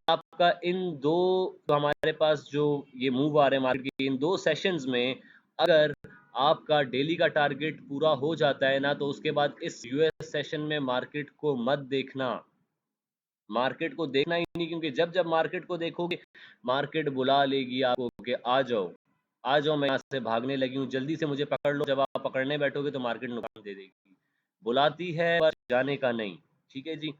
आपका इन दो, तो हमारे पास जो ये मूव आ रहे हैं मार्केट के इन 2 सेशंस में, अगर आपका डेली का टारगेट पूरा हो जाता है ना, तो उसके बाद इस यूएस सेशन में मार्केट को मत देखना, मार्केट को देखना ही नहीं, क्योंकि जब जब मार्केट को देखोगे मार्केट बुला लेगी आपको कि आ जाओ, आ जाओ, मैं यहाँ से भागने लगी हूँ, जल्दी से मुझे पकड़ लो। जब आप पकड़ने बैठोगे तो मार्केट नुकसान दे देगी, बुलाती है पर जाने का नहीं। ठीक है जी,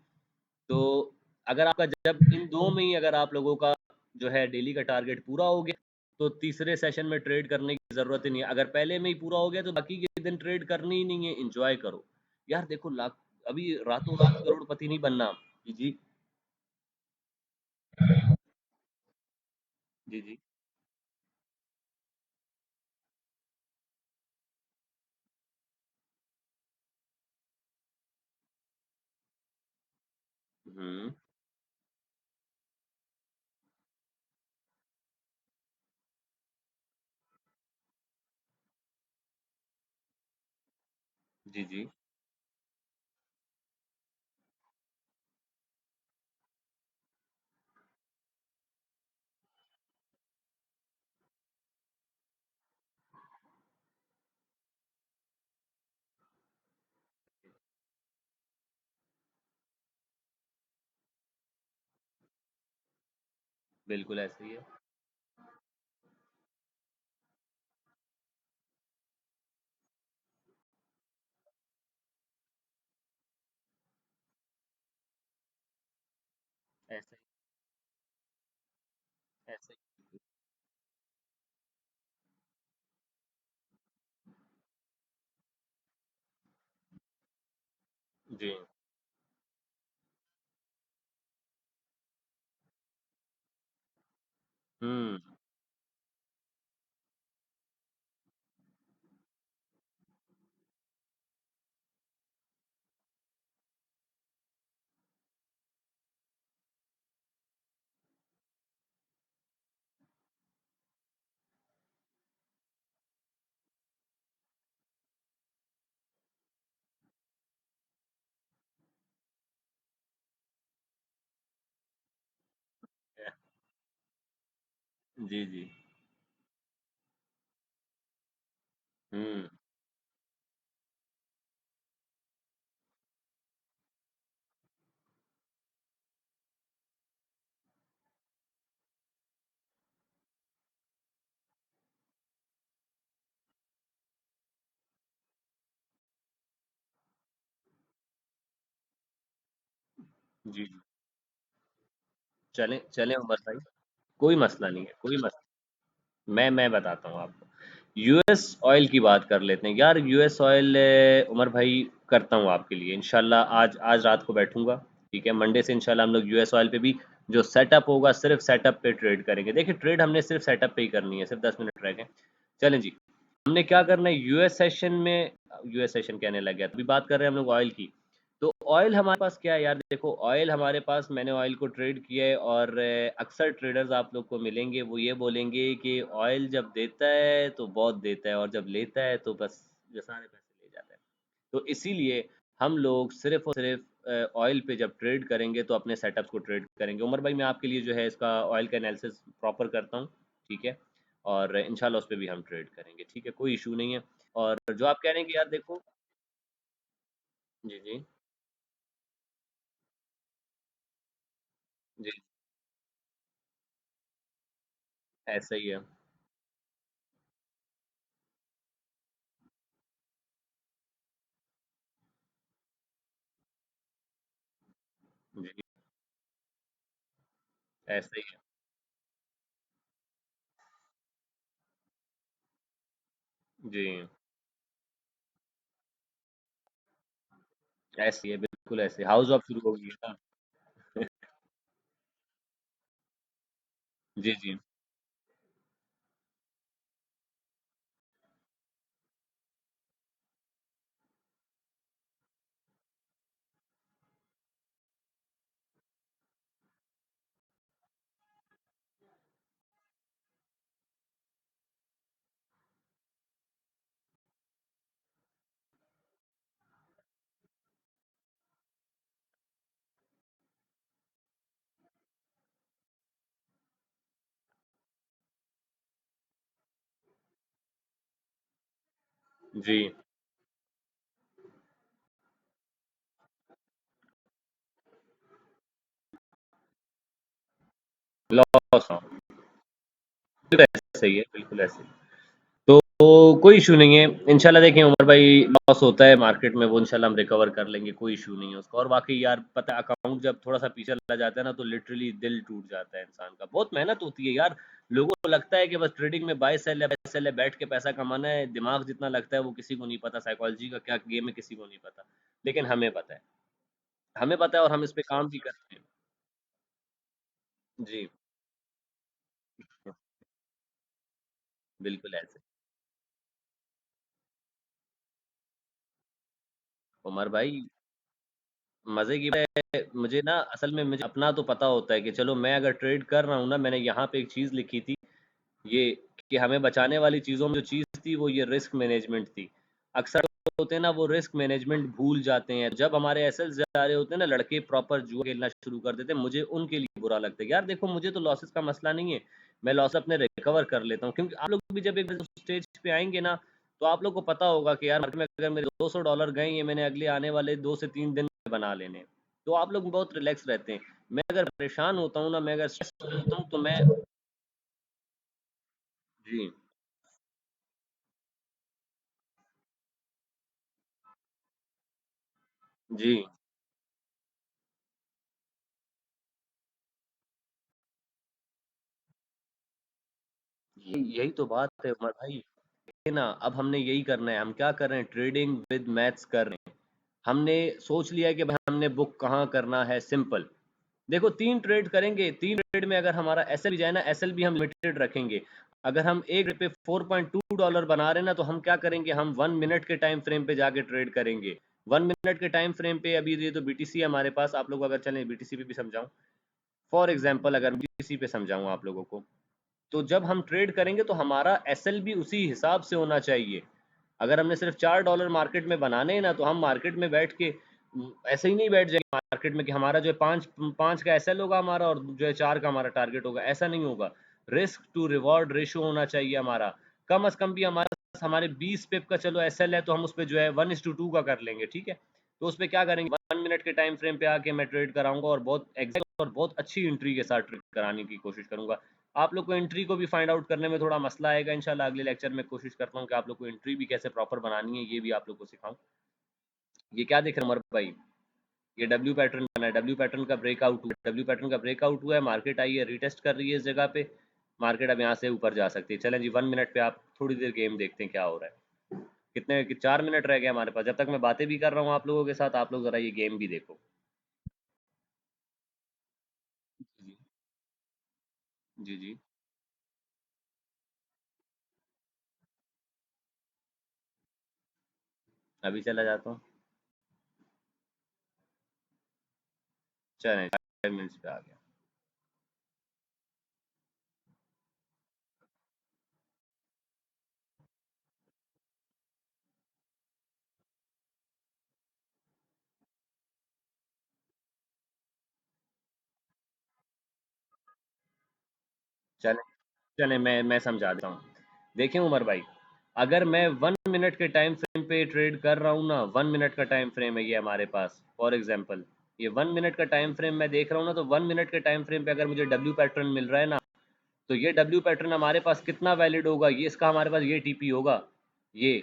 तो अगर आपका जब इन दो में ही अगर आप लोगों का जो है डेली का टारगेट पूरा हो गया, तो तीसरे सेशन में ट्रेड करने की जरूरत ही नहीं है। अगर पहले में ही पूरा हो गया तो बाकी के दिन ट्रेड करनी ही नहीं है, इंजॉय करो। यार देखो, लाख, अभी रातों रात करोड़पति नहीं बनना। जी जी, जी जी। हम्म। जी जी। बिल्कुल ऐसे ही है। ऐसे ही, ऐसे ही। जी। हुँ। जी, जी। हुँ। जी, जी। चलें चलें उमर भाई, कोई मसला नहीं है, कोई मसला। मैं बताता हूँ आपको। यूएस ऑयल की बात कर लेते हैं यार। यूएस ऑयल उमर भाई करता हूँ आपके लिए इंशाल्लाह। आज आज रात को बैठूंगा, ठीक है। मंडे से इंशाल्लाह हम लोग यूएस ऑयल पे भी जो सेटअप होगा सिर्फ सेटअप पे ट्रेड करेंगे। देखिए ट्रेड हमने सिर्फ सेटअप पे ही करनी है, सिर्फ 10 मिनट रह गए। चलें जी। हमने क्या करना है यूएस सेशन में, यूएस सेशन कहने लग गया, अभी बात कर रहे हैं हम लोग ऑयल की। तो ऑयल हमारे पास क्या है यार, देखो ऑयल हमारे पास, मैंने ऑयल को ट्रेड किया है और अक्सर ट्रेडर्स आप लोग को मिलेंगे वो ये बोलेंगे कि ऑयल जब देता है तो बहुत देता है और जब लेता है तो बस जो सारे पैसे ले जाता है। तो इसीलिए हम लोग सिर्फ और सिर्फ ऑयल पे जब ट्रेड करेंगे तो अपने सेटअप्स को ट्रेड करेंगे। उमर भाई मैं आपके लिए जो है इसका ऑयल का एनालिसिस प्रॉपर करता हूँ, ठीक है। और इंशाल्लाह उस पे भी हम ट्रेड करेंगे, ठीक है, कोई इशू नहीं है। और जो आप कह रहे हैं कि यार देखो। जी जी। जी। ऐसा ही है। जी। ऐसा ही है। जी। ऐसी है, बिल्कुल ऐसे हाउस ऑफ शुरू होगी ना। जी जी। जी। लॉस हो, बिल्कुल ऐसे ही है, बिल्कुल ऐसे ही। तो कोई इशू नहीं है इंशाल्लाह। देखें उमर भाई, लॉस होता है मार्केट में, वो इंशाल्लाह हम रिकवर कर लेंगे, कोई इशू नहीं है उसका। और वाकई यार पता है, अकाउंट जब थोड़ा सा पीछे चला जाता है ना तो लिटरली दिल टूट जाता है इंसान का। बहुत मेहनत होती है यार। लोगों को लगता है कि बस ट्रेडिंग में बाय सेल है, बैठ के पैसा कमाना है। दिमाग जितना लगता है वो किसी को नहीं पता, साइकोलॉजी का क्या गेम है किसी को नहीं पता। लेकिन हमें पता है, हमें पता है और हम इस पे काम भी करते हैं। जी। बिल्कुल ऐसे। उमर भाई मज़े की बात है, मुझे ना असल में मुझे अपना तो पता होता है कि चलो मैं अगर ट्रेड कर रहा हूँ ना, मैंने यहाँ पे एक चीज़ लिखी थी, ये कि हमें बचाने वाली चीज़ों में जो चीज़ थी वो ये रिस्क मैनेजमेंट थी। अक्सर होते हैं ना वो रिस्क मैनेजमेंट भूल जाते हैं। जब हमारे एसेट्स जा रहे होते हैं ना, लड़के प्रॉपर जुआ खेलना शुरू कर देते हैं, मुझे उनके लिए बुरा लगता है। यार देखो मुझे तो लॉसेस का मसला नहीं है, मैं लॉस अपने रिकवर कर लेता हूँ। क्योंकि आप लोग भी जब एक स्टेज पे आएँगे ना, तो आप लोग को पता होगा कि यार मार्केट में अगर मेरे $200 गए, ये मैंने अगले आने वाले 2 से 3 दिन में बना लेने हैं। तो आप लोग बहुत रिलैक्स रहते हैं। मैं अगर परेशान होता हूँ ना, मैं अगर स्ट्रेस होता हूँ तो मैं जी, जी। यही तो बात है उमर भाई। ये ना अब हमने यही करना है। हम क्या कर रहे हैं? ट्रेडिंग विद मैथ्स कर रहे हैं। हमने सोच लिया है कि भाई हमने बुक कहाँ करना है, सिंपल। देखो 3 ट्रेड करेंगे, 3 ट्रेड में अगर हमारा एसएल भी जाए ना, एसएल भी हम लिमिटेड रखेंगे। अगर हम एक ट्रेड पे $4.2 बना रहे हैं ना, तो हम क्या करेंगे? हम 1 मिनट के टाइम फ्रेम पे जाके ट्रेड करेंगे। 1 मिनट के टाइम फ्रेम पे अभी ये तो बीटीसी है हमारे पास, आप लोग अगर चलें बीटीसी पे भी समझाऊँ। फॉर एग्जांपल अगर बीटीसी पे समझाऊँ आप लोगों को, तो जब हम ट्रेड करेंगे तो हमारा एसएल भी उसी हिसाब से होना चाहिए। अगर हमने सिर्फ $4 मार्केट में बनाने हैं ना, तो हम मार्केट में बैठ के ऐसे ही नहीं बैठ जाएंगे मार्केट में कि हमारा जो है पाँच पाँच का एसएल होगा हमारा और जो है 4 का हमारा टारगेट होगा, ऐसा नहीं होगा। रिस्क टू रिवॉर्ड रेशियो होना चाहिए हमारा। कम अज कम भी हमारे 20 पिप का चलो एसएल है, तो हम उस पर जो है 1:2 का कर लेंगे, ठीक है। तो उस पर क्या करेंगे? 1 मिनट के टाइम फ्रेम पे आके मैं ट्रेड कराऊंगा और बहुत एग्जैक्ट और बहुत अच्छी एंट्री के साथ ट्रेड कराने की कोशिश करूंगा। आप लोग को एंट्री को भी फाइंड आउट करने में थोड़ा मसला आएगा इंशाल्लाह। अगले लेक्चर में कोशिश करता हूँ कि आप लोग को एंट्री भी कैसे प्रॉपर बनानी है ये भी आप लोग को सिखाऊं। ये क्या देख रहे हैं उमर भाई? ये डब्ल्यू पैटर्न बना है, डब्ल्यू पैटर्न का ब्रेकआउट हुआ, डब्ल्यू पैटर्न का ब्रेकआउट हुआ है, मार्केट आई है, रिटेस्ट कर रही है इस जगह पे। मार्केट अब यहाँ से ऊपर जा सकती है। चलें जी, 1 मिनट पे आप थोड़ी देर गेम देखते हैं क्या हो रहा है। कितने 4 मिनट रह गए हमारे पास। जब तक मैं बातें भी कर रहा हूँ आप लोगों के साथ, आप लोग जरा ये गेम भी देखो। जी जी जी। अभी चला जाता हूँ। चलें, 5 मिनट्स पे आ गया। चलें, चलें मैं समझा देता हूँ। देखिए उमर भाई, अगर मैं 1 मिनट के टाइम फ्रेम पे ट्रेड कर रहा हूँ ना, 1 मिनट का टाइम फ्रेम है ये हमारे पास, फॉर एग्जांपल ये 1 मिनट का टाइम फ्रेम मैं देख रहा हूँ ना, तो 1 मिनट के टाइम फ्रेम पे अगर मुझे डब्ल्यू पैटर्न मिल रहा है ना, तो ये डब्ल्यू पैटर्न हमारे पास कितना वैलिड होगा? ये इसका हमारे पास ये टीपी होगा, ये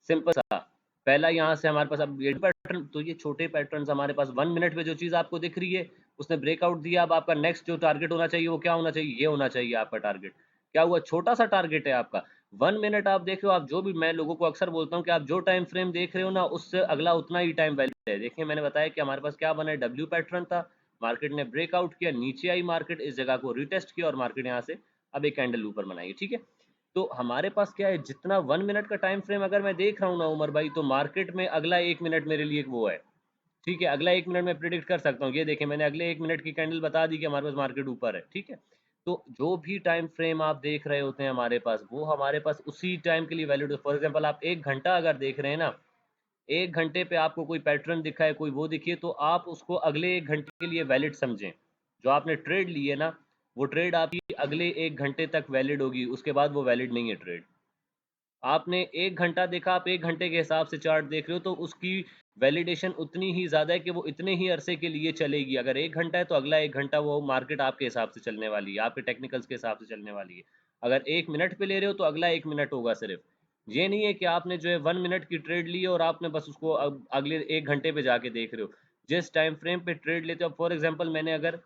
सिंपल सा। पहला यहाँ से हमारे पास अब ये पैटर्न, तो ये छोटे पैटर्न्स हमारे पास 1 मिनट में जो चीज़ आपको दिख रही है, उसने ब्रेकआउट दिया। अब आपका नेक्स्ट जो टारगेट होना चाहिए वो क्या होना चाहिए? ये होना चाहिए आपका टारगेट। क्या हुआ? छोटा सा टारगेट है आपका। 1 मिनट आप देख रहे हो, आप जो भी, मैं लोगों को अक्सर बोलता हूँ कि आप जो टाइम फ्रेम देख रहे हो ना, उससे अगला उतना ही टाइम वैलिड है। देखिए मैंने बताया कि हमारे पास क्या बना है, डब्ल्यू पैटर्न था, मार्केट ने ब्रेकआउट किया, नीचे आई मार्केट, इस जगह को रिटेस्ट किया और मार्केट यहाँ से अब एक कैंडल ऊपर बनाई, ठीक है। तो हमारे पास क्या है, जितना 1 मिनट का टाइम फ्रेम अगर मैं देख रहा हूँ ना उमर भाई, तो मार्केट में अगला 1 मिनट मेरे लिए वो है, ठीक है। अगला 1 मिनट मैं प्रिडिक्ट कर सकता हूँ। ये देखें, मैंने अगले 1 मिनट की कैंडल बता दी कि हमारे पास मार्केट ऊपर है, ठीक है। तो जो भी टाइम फ्रेम आप देख रहे होते हैं हमारे पास, वो हमारे पास उसी टाइम के लिए वैलिड। फॉर एग्जाम्पल आप 1 घंटा अगर देख रहे हैं ना, 1 घंटे पे आपको कोई पैटर्न दिखा है, कोई वो दिखिए, तो आप उसको अगले 1 घंटे के लिए वैलिड समझें। जो आपने ट्रेड ली है ना, वो ट्रेड आपकी अगले 1 घंटे तक वैलिड होगी, उसके बाद वो वैलिड नहीं है ट्रेड। आपने 1 घंटा देखा, आप 1 घंटे के हिसाब से चार्ट देख रहे हो, तो उसकी वैलिडेशन उतनी ही ज़्यादा है कि वो इतने ही अरसे के लिए चलेगी। अगर 1 घंटा है तो अगला 1 घंटा वो मार्केट आपके हिसाब से चलने वाली है, आपके टेक्निकल्स के हिसाब से चलने वाली है। अगर 1 मिनट पे ले रहे हो तो अगला 1 मिनट होगा सिर्फ। ये नहीं है कि आपने जो है 1 मिनट की ट्रेड ली और आपने बस उसको अगले 1 घंटे पे जाके देख रहे हो। जिस टाइम फ्रेम पे ट्रेड लेते हो, फॉर एग्जाम्पल मैंने अगर,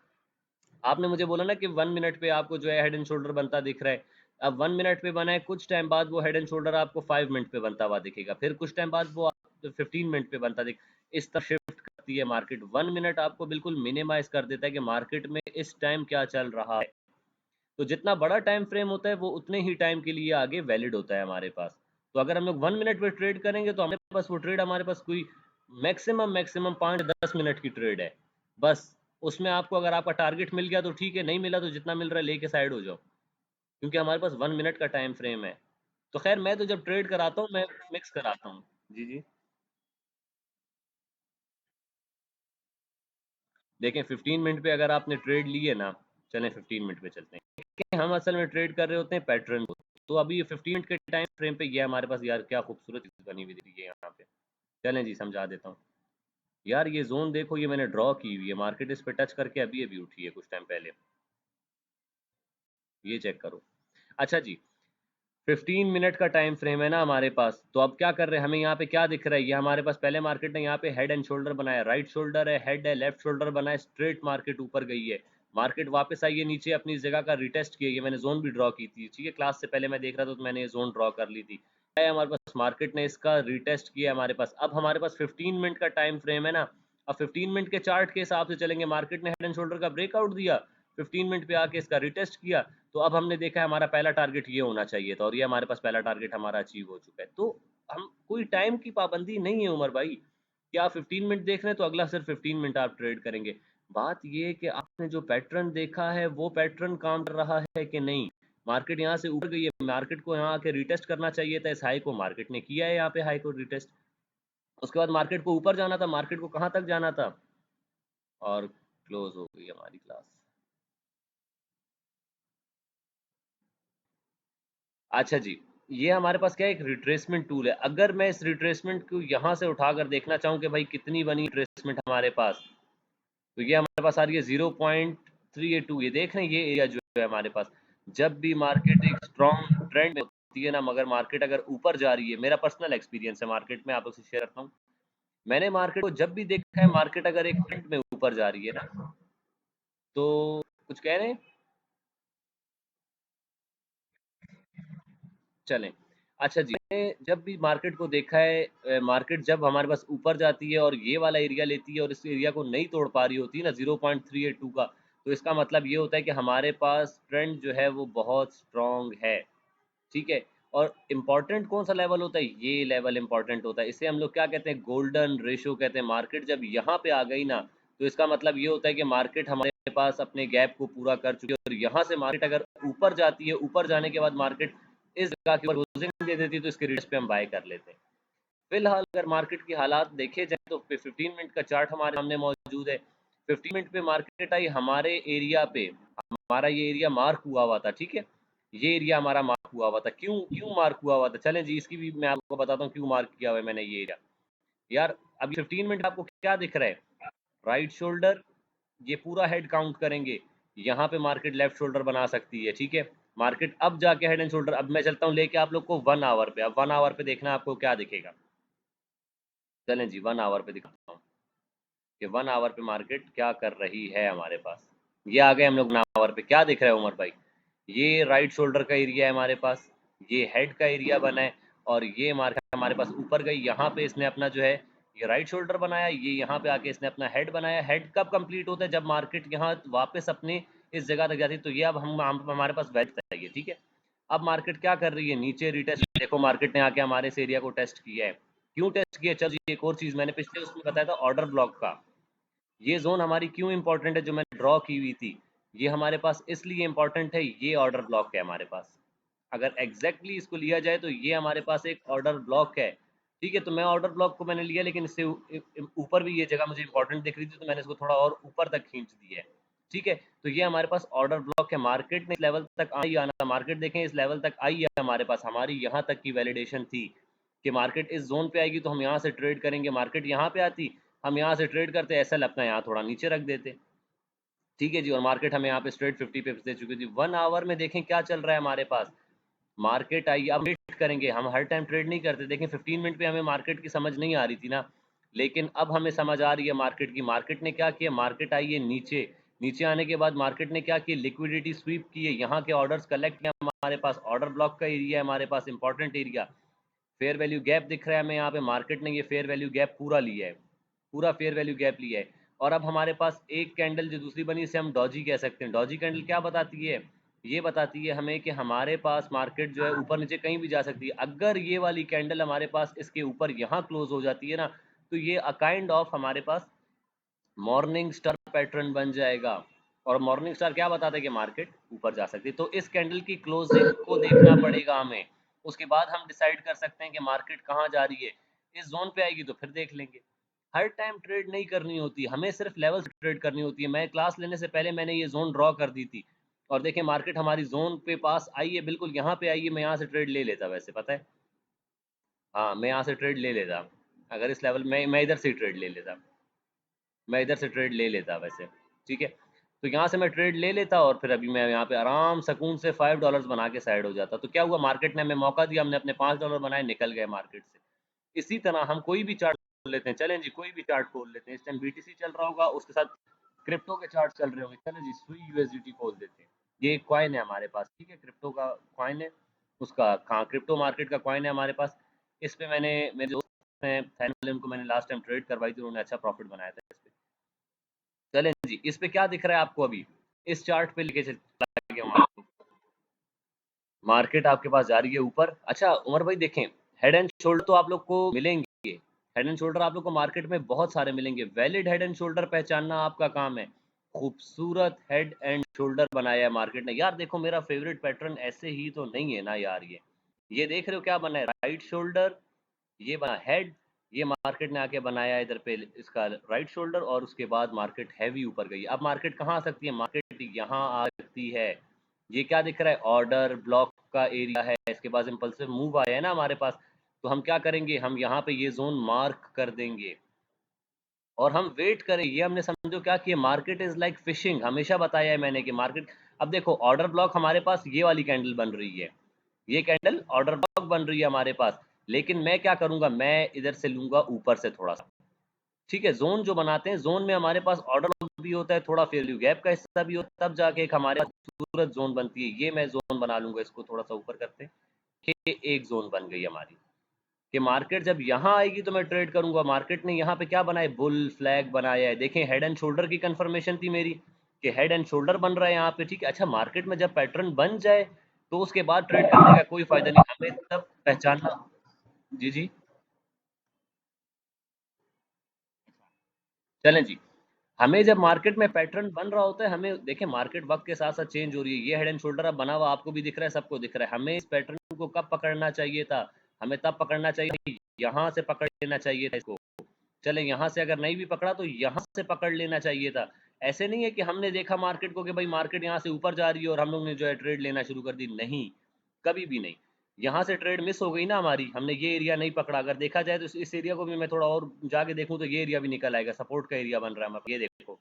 आपने मुझे बोला ना कि 1 मिनट पे आपको जो है हेड एंड शोल्डर बनता दिख रहा है। अब 1 मिनट पे बना है, कुछ टाइम बाद वो हेड एंड शोल्डर आपको 5 मिनट पे बनता हुआ दिखेगा, फिर कुछ टाइम बाद वो 15 मिनट पे बनता दिख, इस तरह शिफ्ट करती है मार्केट। 1 मिनट आपको बिल्कुल मिनिमाइज कर देता है कि मार्केट में इस टाइम क्या चल रहा है। तो जितना बड़ा टाइम फ्रेम होता है वो उतने ही टाइम के लिए आगे वैलिड होता है हमारे पास। तो अगर हम लोग 1 मिनट पे ट्रेड करेंगे तो हमारे पास वो ट्रेड, हमारे पास कोई मैक्सिमम मैक्सिमम 5-10 मिनट की ट्रेड है बस। उसमें आपको अगर आपका टारगेट मिल गया तो ठीक है, नहीं मिला तो जितना मिल रहा है लेके साइड हो जाओ, क्योंकि हमारे पास 1 मिनट का टाइम फ्रेम है। तो खैर मैं तो जब ट्रेड कराता हूँ मैं मिक्स कराता हूँ। जी जी। देखें 15 मिनट पे अगर आपने ट्रेड ली है ना, चलें 15 मिनट पे चलते हैं कि हम असल में ट्रेड कर रहे होते हैं पैटर्न को। तो अभी ये 15 मिनट के टाइम फ्रेम पे ये हमारे पास, यार क्या खूबसूरत चीज़ बनी हुई दिखी है यहाँ पे। चलें जी, समझा देता हूँ। यार ये जोन देखो, ये मैंने ड्रॉ की हुई है, मार्केट इस पे टच करके अभी अभी उठी है कुछ टाइम पहले, ये चेक करो। अच्छा जी, 15 मिनट का टाइम फ्रेम है ना हमारे पास, तो अब क्या कर रहे हैं, हमें यहाँ पे क्या दिख रहा है, ये हमारे पास पहले मार्केट ने यहाँ पे हेड एंड शोल्डर बनाया, राइट शोल्डर है, हेड है, लेफ्ट शोल्डर बनाया, स्ट्रेट मार्केट ऊपर गई है, मार्केट वापस आई है नीचे, अपनी इस जगह का रिटेस्ट किया, ये मैंने जोन भी ड्रॉ की थी, ठीक है, क्लास से पहले मैं देख रहा था तो मैंने ये जोन ड्रॉ कर ली थी। क्या है हमारे पास, मार्केट ने इसका रिटेस्ट किया हमारे पास, अब हमारे पास 15 मिनट का टाइम फ्रेम है ना, अब 15 मिनट के चार्ट के हिसाब से चलेंगे, मार्केट ने हेड एंड शोल्डर का ब्रेकआउट दिया, 15 मिनट पे आके इसका रिटेस्ट किया, तो अब हमने देखा है हमारा पहला टारगेट ये होना चाहिए था, और ये हमारे पास पहला टारगेट हमारा अचीव हो चुका है। तो हम, कोई टाइम की पाबंदी नहीं है उमर भाई कि आप 15 मिनट देख रहे हैं तो अगला सिर्फ 15 मिनट आप ट्रेड करेंगे। बात ये है कि आपने जो पैटर्न देखा है वो पैटर्न काम कर रहा है कि नहीं। मार्केट यहाँ से ऊपर गई है, मार्केट को यहाँ आके रिटेस्ट करना चाहिए था, इस हाई को मार्केट ने किया है, यहाँ पे हाई को रिटेस्ट, उसके बाद मार्केट को ऊपर जाना था, मार्केट को कहाँ तक जाना था, और क्लोज हो गई हमारी क्लास। अच्छा जी, ये हमारे पास क्या है, एक रिट्रेसमेंट टूल है, अगर मैं इस रिट्रेसमेंट को यहाँ से उठाकर देखना चाहूँ कि भाई कितनी बनी रिट्रेसमेंट हमारे पास, तो ये हमारे पास आ रही है 0.382, ये देख रहे हैं, ये एरिया जो है हमारे पास, जब भी मार्केट एक स्ट्रॉन्ग ट्रेंड में होती है ना, मगर मार्केट अगर ऊपर जा रही है, मेरा पर्सनल एक्सपीरियंस है मार्केट में, आप लोग से शेयर करता हूँ, मैंने मार्केट को जब भी देखा है, मार्केट अगर एक ट्रेंड में ऊपर जा रही है ना, तो कुछ कह रहे हैं, चलें। अच्छा जी, मैंने जब भी मार्केट को देखा है, मार्केट जब हमारे पास ऊपर जाती है और ये वाला एरिया लेती है और इस एरिया को नहीं तोड़ पा रही होती है ना 0.382 का, तो इसका मतलब ये होता है कि हमारे पास ट्रेंड जो है वो बहुत स्ट्रॉन्ग है, ठीक है। और इम्पॉर्टेंट कौन सा लेवल होता है, ये लेवल इम्पॉर्टेंट होता है, इसे हम लोग क्या कहते हैं, गोल्डन रेशो कहते हैं। मार्केट जब यहाँ पे आ गई ना, तो इसका मतलब ये होता है कि मार्केट हमारे पास अपने गैप को पूरा कर चुकी है, और यहाँ से मार्केट अगर ऊपर जाती है, ऊपर जाने के बाद मार्केट इस जगह के ऊपर क्लोजिंग दे देती है, तो इसके रिटर्न पे हम बाय कर लेते हैं। फिलहाल अगर मार्केट की हालात देखे जाए तो 15 मिनट का चार्ट हमारे सामने मौजूद है, 15 मिनट पे मार्केट आई हमारे एरिया पे, हमारा ये एरिया मार्क हुआ हुआ था, ठीक है, ये एरिया हमारा मार्क हुआ हुआ था, क्यों क्यों मार्क हुआ हुआ था, चलें जी इसकी भी मैं आपको बताता हूँ क्यों मार्क किया हुआ है मैंने ये एरिया। यार अभी 15 मिनट आपको क्या दिख रहा है, राइट शोल्डर, ये पूरा हेड काउंट करेंगे, यहाँ पे मार्केट लेफ्ट शोल्डर बना सकती है, ठीक है, मार्केट अब जाके हेड एंड शोल्डर, अब मैं चलता हूँ लेके आप लोग को 1 आवर पे, अब 1 आवर पे देखना आपको क्या दिखेगा, चलें जी 1 आवर पे दिखाता हूँ कि 1 आवर पे मार्केट क्या कर रही है हमारे पास। ये आ गए हम लोग 1 आवर पे, क्या दिख रहा है उमर भाई, ये राइट शोल्डर का एरिया है हमारे पास, ये हेड का एरिया बना है, और ये मार्केट हमारे पास ऊपर गई, यहाँ पे इसने अपना जो है ये राइट शोल्डर बनाया, ये यहाँ पे आके इसने अपना हेड बनाया, हेड कब कंप्लीट होता है, जब मार्केट यहाँ वापस अपने इस जगह तक जाती है, तो ये अब हमारे पास वैल्यू चाहिए, ठीक है। अब मार्केट क्या कर रही है, नीचे रिटेस्ट, देखो मार्केट ने आके हमारे इस एरिया को टेस्ट किया है, क्यों टेस्ट किया, चल जी एक और चीज़ मैंने पिछले उसमें बताया था, ऑर्डर ब्लॉक का, ये जोन हमारी क्यों इंपॉर्टेंट है जो मैंने ड्रॉ की हुई थी, ये हमारे पास इसलिए इंपॉर्टेंट है, ये ऑर्डर ब्लॉक है हमारे पास, अगर एग्जैक्टली इसको लिया जाए तो ये हमारे पास एक ऑर्डर ब्लॉक है, ठीक है। तो मैं ऑर्डर ब्लॉक को मैंने लिया, लेकिन इससे ऊपर भी ये जगह मुझे इंपॉर्टेंट दिख रही थी, तो मैंने इसको थोड़ा और ऊपर तक खींच दिया है, ठीक है। तो ये हमारे पास ऑर्डर ब्लॉक है, मार्केट ने इस लेवल तक आई आना, मार्केट देखें इस लेवल तक आई है हमारे पास, हमारी यहाँ तक की वैलिडेशन थी कि मार्केट इस जोन पे आएगी तो हम यहाँ से ट्रेड करेंगे, मार्केट यहाँ पे आती, हम यहाँ से ट्रेड करते, ऐसा लगता है यहाँ थोड़ा नीचे रख देते, ठीक है जी, और मार्केट हमें यहाँ पे स्ट्रेट 50 पिप्स दे चुकी थी। 1 आवर में देखें क्या चल रहा है हमारे पास, मार्केट आई, अब वेट करेंगे, हम हर टाइम ट्रेड नहीं करते, देखें 15 मिनट पे हमें मार्केट की समझ नहीं आ रही थी ना, लेकिन अब हमें समझ आ रही है मार्केट की, मार्केट ने क्या किया, मार्केट आई है नीचे, नीचे आने के बाद मार्केट ने क्या किया, लिक्विडिटी स्वीप की है, यहाँ के ऑर्डर्स कलेक्ट किया, हमारे पास ऑर्डर ब्लॉक का एरिया है, हमारे पास important area, fair value gap दिख रहा है हमें यहाँ पे, मार्केट ने ये फेयर वैल्यू गैप पूरा लिया है, पूरा फेयर वैल्यू गैप लिया है, और अब हमारे पास एक कैंडल जो दूसरी बनी, इसे हम डॉजी कह सकते हैं। डॉजी कैंडल क्या बताती है, ये बताती है हमें कि हमारे पास मार्केट जो है ऊपर नीचे कहीं भी जा सकती है, अगर ये वाली कैंडल हमारे पास इसके ऊपर यहाँ क्लोज हो जाती है ना, तो ये अ काइंड ऑफ हमारे पास मॉर्निंग स्टार पैटर्न बन जाएगा, और मॉर्निंग स्टार क्या बताता है कि मार्केट ऊपर जा सकती है, तो इस कैंडल की क्लोजिंग को देखना पड़ेगा हमें, उसके बाद हम डिसाइड कर सकते हैं कि मार्केट कहाँ जा रही है, इस जोन पे आएगी तो फिर देख लेंगे। हर टाइम ट्रेड नहीं करनी होती, हमें सिर्फ लेवल से ट्रेड करनी होती है। मैं क्लास लेने से पहले मैंने ये जोन ड्रॉ कर दी थी, और देखें मार्केट हमारी जोन पे पास आई है, बिल्कुल यहाँ पे आई है, मैं यहाँ से ट्रेड ले लेता, वैसे पता है, हाँ मैं यहाँ से ट्रेड ले लेता, अगर इस लेवल में मैं इधर से ट्रेड ले लेता, मैं इधर से ट्रेड ले लेता वैसे, ठीक है। तो यहाँ से मैं ट्रेड ले लेता और फिर अभी मैं यहाँ पे आराम सुकून से $5 बना के साइड हो जाता। तो क्या हुआ, मार्केट ने हमें मौका दिया, हमने अपने $5 बनाए, निकल गए मार्केट से। इसी तरह हम कोई भी चार्ट खोल लेते हैं, चलें जी कोई भी चार्ट खोल लेते हैं। इस टाइम बीटीसी चल रहा होगा, उसके साथ क्रिप्टो के चार्ट चल रहे होंगे, चलें जी सुई यूएसडीटी खोल देते हैं। ये एक कॉइन है हमारे पास, ठीक है, क्रिप्टो का कॉइन है, उसका हाँ क्रिप्टो मार्केट का कॉइन है हमारे पास। इस पे मैंने, मेरे दोस्त हैं फैन वाले, उनको मैंने लास्ट टाइम ट्रेड करवाई थी, उन्होंने अच्छा प्रॉफिट बनाया था इस पे। चलें जी, इस पे क्या दिख रहा है आपको अभी, इस चार्ट पे लेके चला गया हूँ आपको। मार्केट आपके पास जा रही है ऊपर। अच्छा उमर भाई देखें, हेड एंड शोल्डर तो आप लोग को मिलेंगे, हेड एंड शोल्डर आप लोग को मार्केट में बहुत सारे मिलेंगे। वैलिड हेड एंड शोल्डर पहचानना आपका काम है। खूबसूरत हेड एंड शोल्डर बनाया है मार्केट ने यार। देखो मेरा फेवरेट पैटर्न ऐसे ही तो नहीं है ना यार। ये देख रहे हो क्या बना है, राइट शोल्डर, ये बना हेड, ये मार्केट ने आके बनाया इधर पे इसका राइट शोल्डर, और उसके बाद मार्केट हैवी ऊपर गई। अब मार्केट कहाँ आ सकती है, मार्केट यहाँ आ सकती है। ये क्या दिख रहा है, ऑर्डर ब्लॉक का एरिया है, इसके बाद इम्पल्सिव मूव आया है ना हमारे पास। तो हम क्या करेंगे, हम यहाँ पे ये जोन मार्क कर देंगे और हम वेट करें। ये हमने समझो क्या किया, मार्केट इज लाइक फिशिंग, हमेशा बताया है मैंने कि मार्केट, अब देखो ऑर्डर ब्लॉक हमारे पास ये वाली कैंडल बन रही है, ये कैंडल ऑर्डर ब्लॉक बन रही है हमारे पास। लेकिन मैं क्या करूंगा, मैं इधर से लूंगा ऊपर से थोड़ा सा, ठीक है। जोन जो बनाते हैं, जोन में हमारे पास ऑर्डर ब्लॉक भी होता है, थोड़ा फेयर वैल्यू गैप का हिस्सा भी होता है, तब जाके एक हमारे पास खूबसूरत जोन बनती है। ये मैं जोन बना लूंगा, इसको थोड़ा सा ऊपर करते हैं, ये एक जोन बन गई हमारी कि मार्केट जब यहाँ आएगी तो मैं ट्रेड करूंगा। मार्केट ने यहाँ पे क्या बनाया, बुल फ्लैग बनाया है। देखें हेड एंड शोल्डर की कंफर्मेशन थी मेरी कि हेड एंड शोल्डर बन रहा है यहाँ पे, ठीक है। अच्छा मार्केट में जब पैटर्न बन जाए तो उसके बाद ट्रेड करने का कोई फायदा नहीं, हमें तब पहचानना। जी जी, चलें जी। हमें जब मार्केट में पैटर्न बन रहा होता है, हमें देखें मार्केट वक्त के साथ साथ चेंज हो रही है। ये हेड एंड शोल्डर अब बना हुआ आपको भी दिख रहा है, सबको दिख रहा है। हमें इस पैटर्न को कब पकड़ना चाहिए था, हमें तब पकड़ना चाहिए, यहाँ से पकड़ लेना चाहिए था इसको। चले यहाँ से अगर नहीं भी पकड़ा तो यहाँ से पकड़ लेना चाहिए था। ऐसे नहीं है कि हमने देखा मार्केट को कि भाई मार्केट यहाँ से ऊपर जा रही है और हम लोग ने जो है ट्रेड लेना शुरू कर दी, नहीं, कभी भी नहीं। यहाँ से ट्रेड मिस हो गई ना हमारी, हमने ये एरिया नहीं पकड़ा। अगर देखा जाए तो इस एरिया को भी मैं थोड़ा और जाके देखूँ तो ये एरिया भी निकल आएगा, सपोर्ट का एरिया बन रहा है हमारा। ये देखो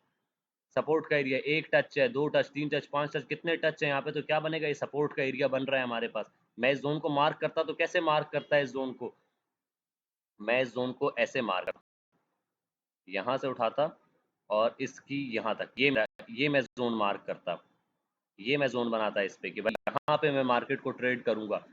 सपोर्ट का एरिया, एक टच है, दो टच, तीन टच, पांच टच, कितने टच है यहाँ पे, तो क्या बनेगा, ये सपोर्ट का एरिया बन रहा है हमारे पास। मैं इस जोन को मार्क करता तो कैसे मार्क करता है इस जोन को, मैं इस जोन को ऐसे मार्क, यहाँ से उठाता और इसकी यहाँ तक, ये मैं जोन मार्क करता, ये मैं जोन बनाता इस पे कि भाई यहाँ पे मैं मार्केट को ट्रेड करूंगा।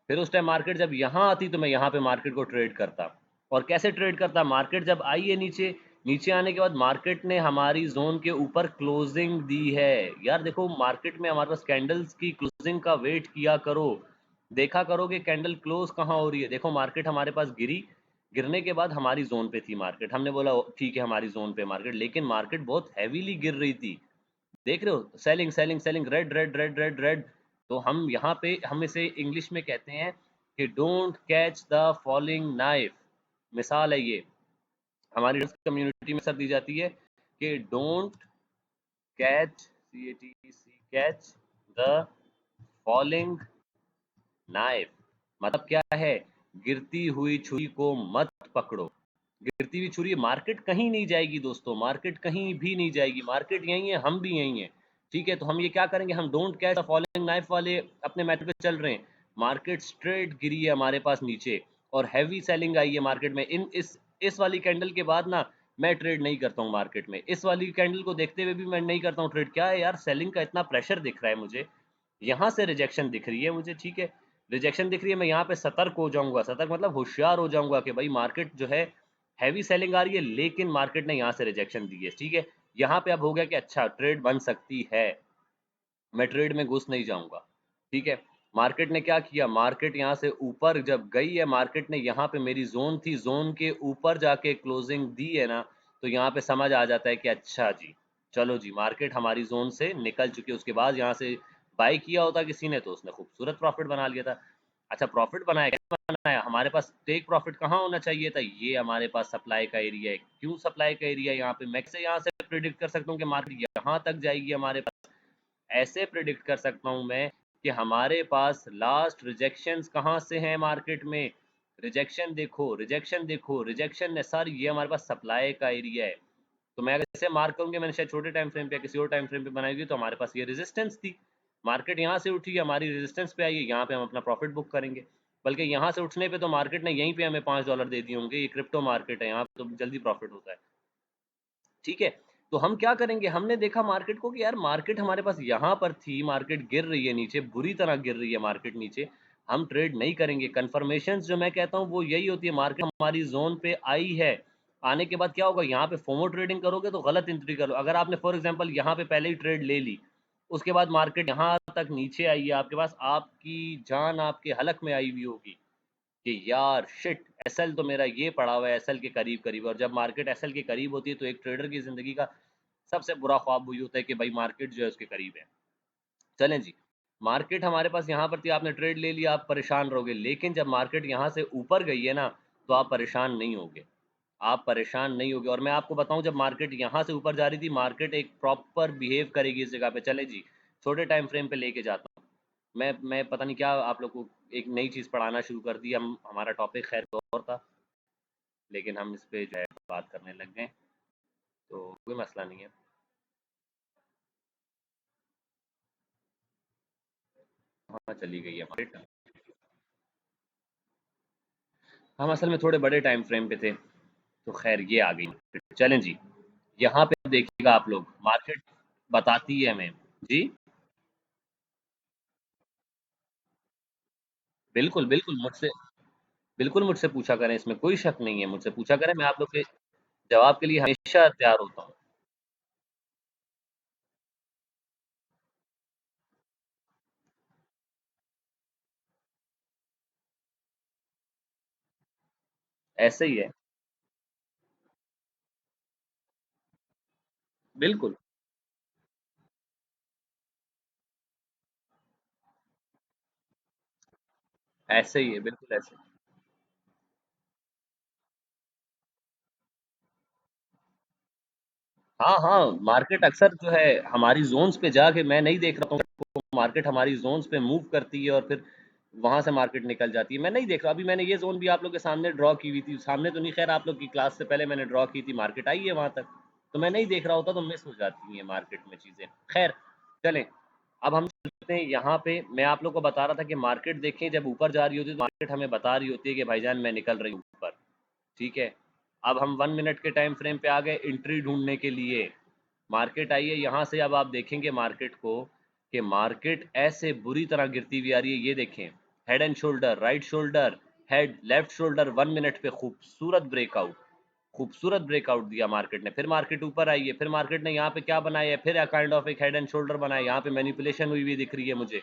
फिर उस टाइम मार्केट जब यहाँ आती तो मैं यहाँ पे मार्केट को ट्रेड करता। और कैसे ट्रेड करता, मार्केट जब आई है नीचे, नीचे आने के बाद मार्केट ने हमारी जोन के ऊपर क्लोजिंग दी है। यार देखो मार्केट में हमारे पास कैंडल्स की क्लोजिंग का वेट किया करो, देखा करो कि कैंडल क्लोज कहाँ हो रही है। देखो मार्केट हमारे पास गिरी, गिरने के बाद हमारी जोन पे थी मार्केट, हमने बोला ठीक है हमारी जोन पे मार्केट, लेकिन मार्केट बहुत हैवीली गिर रही थी। देख रहे हो, selling selling selling, red red red red red. तो हम यहाँ पे, हम इसे इंग्लिश में कहते हैं कि don't catch the falling knife. मिसाल है ये, हमारी कम्युनिटी में सर दी जाती है कि don't catch, C A T C, catch the falling knife. मतलब क्या है, गिरती हुई छुरी को मत पकड़ो। गिरती हुई छुरी, मार्केट कहीं नहीं जाएगी दोस्तों, मार्केट कहीं भी नहीं जाएगी, मार्केट यहीं है, हम भी यहीं हैं, ठीक है। तो हम ये क्या करेंगे, हम don't catch the following knife वाले अपने मेथड पे चल रहे हैं। मार्केट स्ट्रेट गिरी है हमारे पास नीचे और हैवी सेलिंग आई है मार्केट में। इन इस वाली कैंडल के बाद ना मैं ट्रेड नहीं करता हूँ मार्केट में, इस वाली कैंडल को देखते हुए भी मैं नहीं करता हूँ ट्रेड। क्या है यार, सेलिंग का इतना प्रेशर दिख रहा है मुझे, यहाँ से रिजेक्शन दिख रही है मुझे, ठीक है, रिजेक्शन दिख रही है, मैं यहाँ पे सतर्क हो जाऊंगा। सतर्क मतलब होशियार हो जाऊंगा कि भाई मार्केट जो है हैवी सेलिंग आ रही है, लेकिन मार्केट ने यहाँ से रिजेक्शन दी है, ठीक है। यहाँ पे अब हो गया कि अच्छा ट्रेड बन सकती है, मैं ट्रेड में घुस नहीं जाऊंगा, ठीक है। मार्केट ने क्या किया, मार्केट यहाँ से ऊपर जब गई है, मार्केट ने यहाँ पे, मेरी जोन थी, जोन के ऊपर जाके क्लोजिंग दी है ना, तो यहाँ पे समझ आ जाता है कि अच्छा जी, चलो जी मार्केट हमारी जोन से निकल चुकी है। उसके बाद यहाँ से बाई किया होता किसी ने तो उसने खूबसूरत प्रॉफिट बना लिया था। अच्छा प्रॉफिट बनाया, कैसे बनाया, हमारे पास टेक प्रॉफिट कहाँ होना चाहिए था, ये हमारे पास सप्लाई का एरिया है। क्यों सप्लाई का एरिया, यहाँ पे मैं कैसे यहाँ से प्रिडिक्ट कर सकता हूँ कि मार्केट यहाँ तक जाएगी हमारे पास, ऐसे प्रिडिक्ट कर सकता हूं मैं कि हमारे पास लास्ट रिजेक्शंस कहाँ से हैं मार्केट में। रिजेक्शन देखो, रिजेक्शन देखो, रिजेक्शन है सर, ये हमारे पास सप्लाई का एरिया है। तो मैं अगर इसे मार्क करूंगी, मैंने शायद छोटे टाइम फ्रेम पे या किसी और टाइम फ्रेम पे बनाई हुई, तो हमारे पास ये रेजिस्टेंस थी। मार्केट यहाँ से उठी, हमारी रेजिस्टेंस पे आई है, यहाँ पे हम अपना प्रॉफिट बुक करेंगे। बल्कि यहाँ से उठने पे तो मार्केट ने यहीं पे हमें $5 दे दिए होंगे। ये क्रिप्टो मार्केट है, यहाँ पे तो जल्दी प्रॉफिट होता है। ठीक है, तो हम क्या करेंगे, हमने देखा मार्केट को कि यार मार्केट हमारे पास यहाँ पर थी, मार्केट गिर रही है नीचे, बुरी तरह गिर रही है मार्केट नीचे, हम ट्रेड नहीं करेंगे। कन्फर्मेशन जो मैं कहता हूँ वो यही होती है, मार्केट हमारी जोन पे आई है, आने के बाद क्या होगा, यहाँ पे फोमो ट्रेडिंग करोगे तो गलत एंट्री करो। अगर आपने फॉर एग्जांपल यहाँ पे पहले ही ट्रेड ले ली, उसके बाद मार्केट यहाँ तक नीचे आई है आपके पास, आपकी जान आपके हलक में आई हुई होगी कि यार शिट, एसएल तो मेरा ये पड़ा हुआ है, एसएल के करीब करीब। और जब मार्केट एसएल के करीब होती है तो एक ट्रेडर की जिंदगी का सबसे बुरा ख्वाब वही होता है कि भाई मार्केट जो है उसके करीब है। चलें जी, मार्केट हमारे पास यहाँ पर थी, आपने ट्रेड ले लिया, आप परेशान रहोगे। लेकिन जब मार्केट यहाँ से ऊपर गई है ना, तो आप परेशान नहीं होगे, आप परेशान नहीं होगे। और मैं आपको बताऊं, जब मार्केट यहाँ से ऊपर जा रही थी, मार्केट एक प्रॉपर बिहेव करेगी इस जगह पे। चले जी, छोटे टाइम फ्रेम पे लेके जाता हूँ। मैं पता नहीं क्या आप लोग को एक नई चीज़ पढ़ाना शुरू कर दी। हम हमारा टॉपिक खैर और था, लेकिन हम इस पे जो है बात करने लग गए, तो कोई मसला नहीं है। हाँ, चली गई है मार्केट। हम असल में थोड़े बड़े टाइम फ्रेम पे थे, तो खैर ये आ गई मार्केट। चलें जी, यहाँ पे देखिएगा आप लोग, मार्केट बताती है हमें। जी, बिल्कुल बिल्कुल मुझसे, बिल्कुल मुझसे पूछा करें, इसमें कोई शक नहीं है, मुझसे पूछा करें, मैं आप लोग के जवाब के लिए हमेशा तैयार होता हूँ। ऐसे ही है, बिल्कुल ऐसे ही है, बिल्कुल ऐसे। हाँ हाँ, मार्केट अक्सर जो है हमारी जोन्स पे जाके, मैं नहीं देख रहा हूँ, मार्केट हमारी जोन्स पे मूव करती है और फिर वहां से मार्केट निकल जाती है। मैं नहीं देख रहा, अभी मैंने ये जोन भी आप लोग के सामने ड्रॉ की हुई थी, सामने तो नहीं, खैर आप लोग की क्लास से पहले मैंने ड्रॉ की थी, मार्केट आई है वहां तक, तो मैं नहीं देख रहा होता तो मिस हो जाती है मार्केट में चीजें। खैर, चलें, अब हम चलते हैं यहाँ पे। मैं आप लोग को बता रहा था कि मार्केट देखें, जब ऊपर जा रही होती है तो मार्केट हमें बता रही होती है कि भाईजान मैं निकल रही हूँ ऊपर। ठीक है, अब हम 1 मिनट के टाइम फ्रेम पे आ गए एंट्री ढूंढने के लिए। मार्केट आई है यहाँ से, अब आप देखेंगे मार्केट को कि मार्केट ऐसे बुरी तरह गिरती हुई आ रही है। ये देखें, head and shoulder, right shoulder, head, left shoulder, 1 minute पे खूबसूरत ब्रेकआउट, खूबसूरत ब्रेकआउट दिया मार्केट ने। फिर मार्केट ऊपर आई है, फिर मार्केट ने यहाँ पे क्या बनाया है, फिर काइंड ऑफ एक हेड एंड शोल्डर बनाया। यहाँ पे मैनिपुलेशन हुई हुई दिख रही है मुझे,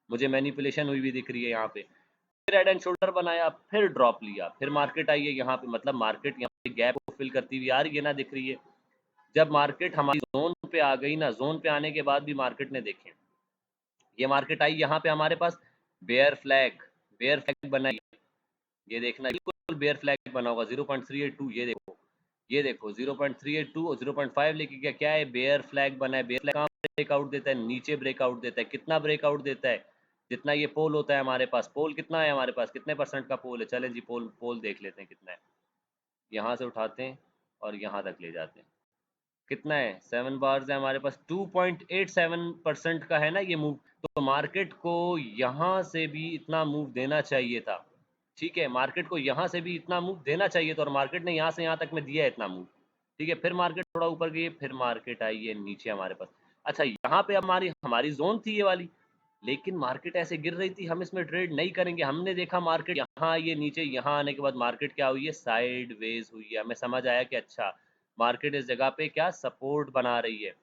मुझे मैनिपुलेशन हुई हुई दिख रही है यहाँ पे। फिर हेड एंड शोल्डर बनाया, फिर ड्रॉप लिया, फिर मार्केट आई है यहाँ पे, मतलब मार्केट यहाँ पे गैप को फिल करती हुई आ रही है ना, दिख रही है। जब मार्केट हमारी जोन पे आ गई ना, जोन पे आने के बाद भी मार्केट ने देखें, ये मार्केट आई यहाँ पे हमारे पास, बेयर फ्लैग, बेयर फ्लैग बनाई, ये देखना बिल्कुल बेयर फ्लैग बना होगा 0.382, ये देखो, ये देखो 0.382 और 0.5 लेके क्या क्या है, बेयर फ्लैग बना है। बेयर फ्लैग कहाँ ब्रेकआउट देता है, नीचे ब्रेकआउट देता है। कितना ब्रेकआउट देता है, जितना ये पोल होता है हमारे पास, पोल कितना है हमारे पास, कितने परसेंट का पोल है, चले जी पोल पोल देख लेते हैं कितना है। यहाँ से उठाते हैं और यहाँ तक ले जाते हैं, कितना है, 7 बार्स है हमारे पास, 2.87% का है ना ये मूव। तो मार्केट को यहाँ से भी इतना मूव देना चाहिए था। ठीक है, मार्केट को यहाँ से भी इतना मूव देना चाहिए था, और मार्केट ने यहाँ से यहाँ तक में दिया है इतना मूव। ठीक है, फिर मार्केट थोड़ा ऊपर गई, फिर मार्केट आई है नीचे हमारे पास। अच्छा, यहाँ पे हमारी हमारी जोन थी ये वाली, लेकिन मार्केट ऐसे गिर रही थी, हम इसमें ट्रेड नहीं करेंगे। हमने देखा मार्केट यहाँ आई है नीचे, यहाँ आने के बाद मार्केट क्या हुई है, साइड वेज हुई है। हमें समझ आया कि अच्छा, मार्केट इस जगह पे क्या सपोर्ट बना रही है।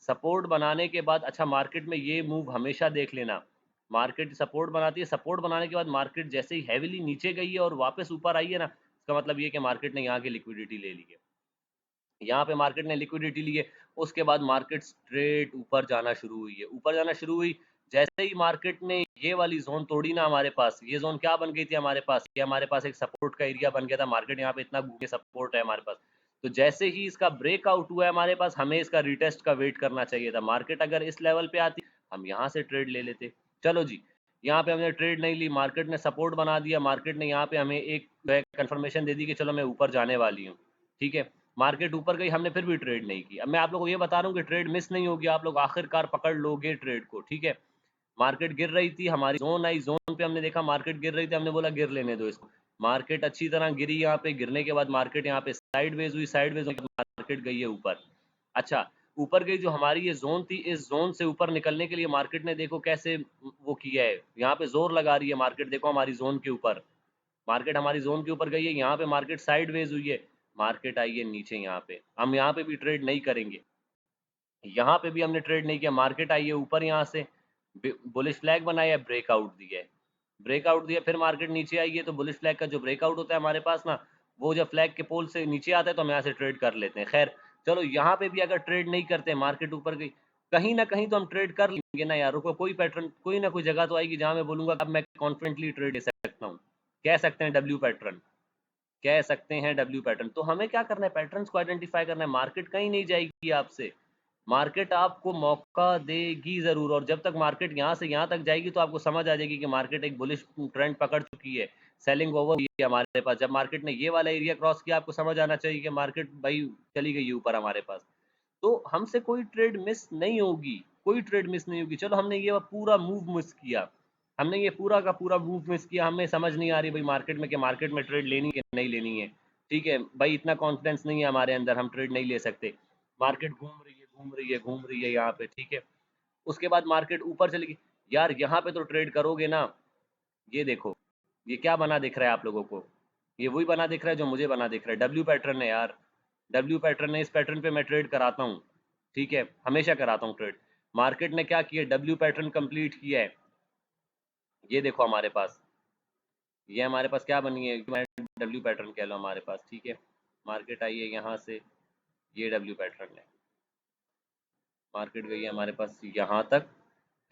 सपोर्ट बनाने के बाद, अच्छा मार्केट में ये मूव हमेशा देख लेना, मार्केट सपोर्ट बनाती है, सपोर्ट बनाने के बाद मार्केट जैसे ही हैवीली नीचे गई है और वापस ऊपर आई है ना, इसका मतलब ये कि मार्केट ने यहाँ की लिक्विडिटी ले ली है, यहाँ पे मार्केट ने लिक्विडिटी ली है। उसके बाद मार्केट स्ट्रेट ऊपर जाना शुरू हुई है, ऊपर जाना शुरू हुई। जैसे ही मार्केट ने ये वाली जोन तोड़ी ना हमारे पास, ये जोन क्या बन गई थी हमारे पास, ये हमारे पास एक सपोर्ट का एरिया बन गया था। मार्केट यहाँ पे इतना घूमे, सपोर्ट है हमारे पास, तो जैसे ही इसका ब्रेकआउट हुआ है हमारे पास, हमें इसका रिटेस्ट का वेट करना चाहिए था। मार्केट अगर इस लेवल पे आती, हम यहाँ से ट्रेड ले लेते। चलो जी, यहाँ पे हमने ट्रेड नहीं ली, मार्केट ने सपोर्ट बना दिया, मार्केट ने यहाँ पे हमें एक कंफर्मेशन दे दी कि चलो मैं ऊपर जाने वाली हूँ। ठीक है, मार्केट ऊपर गई, हमने फिर भी ट्रेड नहीं की। अब मैं आप लोगों को ये बता रहा हूँ कि ट्रेड मिस नहीं होगी, आप लोग आखिरकार पकड़ लोगे ट्रेड को, ठीक है। मार्केट गिर रही थी, हमारी जोन आई, जोन पे हमने देखा मार्केट गिर रही थी, हमने बोला गिर लेने दो इसको। मार्केट अच्छी तरह गिरी, यहाँ पे गिरने के बाद मार्केट यहाँ पे साइडवेज हुई, साइडवेज मार्केट गई है ऊपर। अच्छा, ऊपर गई, जो हमारी ये जोन थी, इस जोन से ऊपर निकलने के लिए मार्केट ने देखो कैसे वो किया है, यहाँ पे जोर लगा रही है मार्केट, देखो हमारी जोन के ऊपर, मार्केट हमारी जोन के ऊपर गई है, यहाँ पे मार्केट साइडवेज हुई है, मार्केट आई है नीचे, यहाँ पे हम यहाँ पे भी ट्रेड नहीं करेंगे, यहाँ पे भी हमने ट्रेड नहीं किया, मार्केट आई है ऊपर, यहाँ से बुलिश फ्लैग बनाया, ब्रेकआउट दिया है, ब्रेकआउट दिया, फिर मार्केट नीचे आई है, तो बुलिश फ्लैग का जो ब्रेकआउट होता है हमारे पास ना, वो जब फ्लैग के पोल से नीचे आता है तो हम यहाँ से ट्रेड कर लेते हैं। खैर चलो, यहाँ पे भी अगर ट्रेड नहीं करते, मार्केट ऊपर गई, कहीं ना कहीं तो हम ट्रेड कर लेंगे ना यार, रुको, कोई पैटर्न, कोई ना कोई जगह तो आएगी जहाँ मैं बोलूंगा अब मैं कॉन्फिडेंटली ट्रेड ले सकता हूँ, कह सकते हैं डब्ल्यू पैटर्न, कह सकते हैं डब्ल्यू पैटर्न। तो हमें क्या करना है, पैटर्न्स को आइडेंटिफाई करना है, मार्केट कहीं नहीं जाएगी आपसे, मार्केट आपको मौका देगी ज़रूर, और जब तक मार्केट यहाँ से यहाँ तक जाएगी तो आपको समझ आ जाएगी कि मार्केट एक बुलिश ट्रेंड पकड़ चुकी है, सेलिंग ओवर है हमारे पास। जब मार्केट ने ये वाला एरिया क्रॉस किया, आपको समझ आना चाहिए कि मार्केट भाई चली गई है ऊपर हमारे पास, तो हमसे कोई ट्रेड मिस नहीं होगी, कोई ट्रेड मिस नहीं होगी। चलो, हमने ये पूरा मूव मिस किया, हमने ये पूरा का पूरा मूव मिस किया, हमें समझ नहीं आ रही भाई मार्केट में कि मार्केट में ट्रेड लेनी है नहीं लेनी है, ठीक है भाई, इतना कॉन्फिडेंस नहीं है हमारे अंदर, हम ट्रेड नहीं ले सकते। मार्केट घूम रही है, घूम रही है, घूम रही है यहाँ पे, ठीक है। उसके बाद मार्केट ऊपर चली गई, यार यहाँ पे तो ट्रेड करोगे ना, ये देखो, ये क्या बना दिख रहा है आप लोगों को, ये वही बना दिख रहा है जो मुझे बना दिख रहा है, डब्ल्यू पैटर्न है यार, डब्ल्यू पैटर्न है, इस पैटर्न पे मैं ट्रेड कराता हूँ, ठीक है, हमेशा कराता हूँ ट्रेड। मार्केट ने क्या किया, डब्ल्यू पैटर्न कंप्लीट किया है, ये देखो हमारे पास, ये हमारे पास क्या बनी है, डब्ल्यू पैटर्न कह लो हमारे पास, ठीक है। मार्केट आई है यहाँ से, ये डब्ल्यू पैटर्न है, मार्केट गई है हमारे पास यहाँ तक,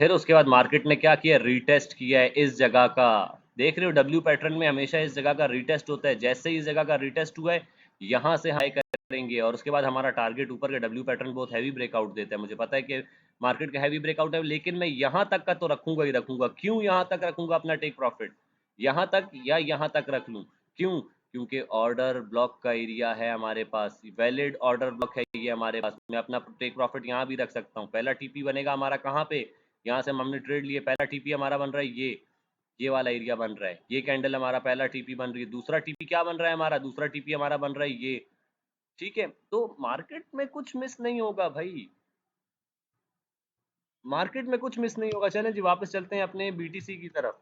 फिर उसके बाद मार्केट ने क्या किया, रीटेस्ट किया है इस जगह का, देख रहे हो डब्ल्यू पैटर्न में हमेशा इस जगह का रीटेस्ट होता है, जैसे ही इस जगह का रीटेस्ट हुआ है, यहाँ से हाई करेंगे, और उसके बाद हमारा टारगेट ऊपर का, डब्ल्यू पैटर्न बहुत हैवी ब्रेकआउट देता है, मुझे पता है कि मार्केट का हैवी ब्रेकआउट है, लेकिन मैं यहाँ तक का तो रखूंगा ही रखूंगा। क्यों यहाँ तक रखूंगा अपना टेक प्रॉफिट, यहाँ तक या यहाँ तक रख लूँ, क्यों, क्योंकि ऑर्डर ब्लॉक का एरिया है हमारे पास, वैलिड ऑर्डर ब्लॉक है ये हमारे पास, मैं अपना टेक प्रॉफिट यहाँ भी रख सकता हूँ। पहला टीपी बनेगा हमारा कहाँ पे, यहाँ से हमने ट्रेड लिए, पहला टीपी हमारा बन रहा है ये वाला एरिया बन रहा है, ये कैंडल हमारा पहला टीपी बन रही है, दूसरा टीपी क्या बन रहा है हमारा, दूसरा टीपी हमारा बन रहा है ये, ठीक है। तो मार्केट में कुछ मिस नहीं होगा भाई, मार्केट में कुछ मिस नहीं होगा। चलें जी, वापस चलते हैं अपने बीटीसी की तरफ,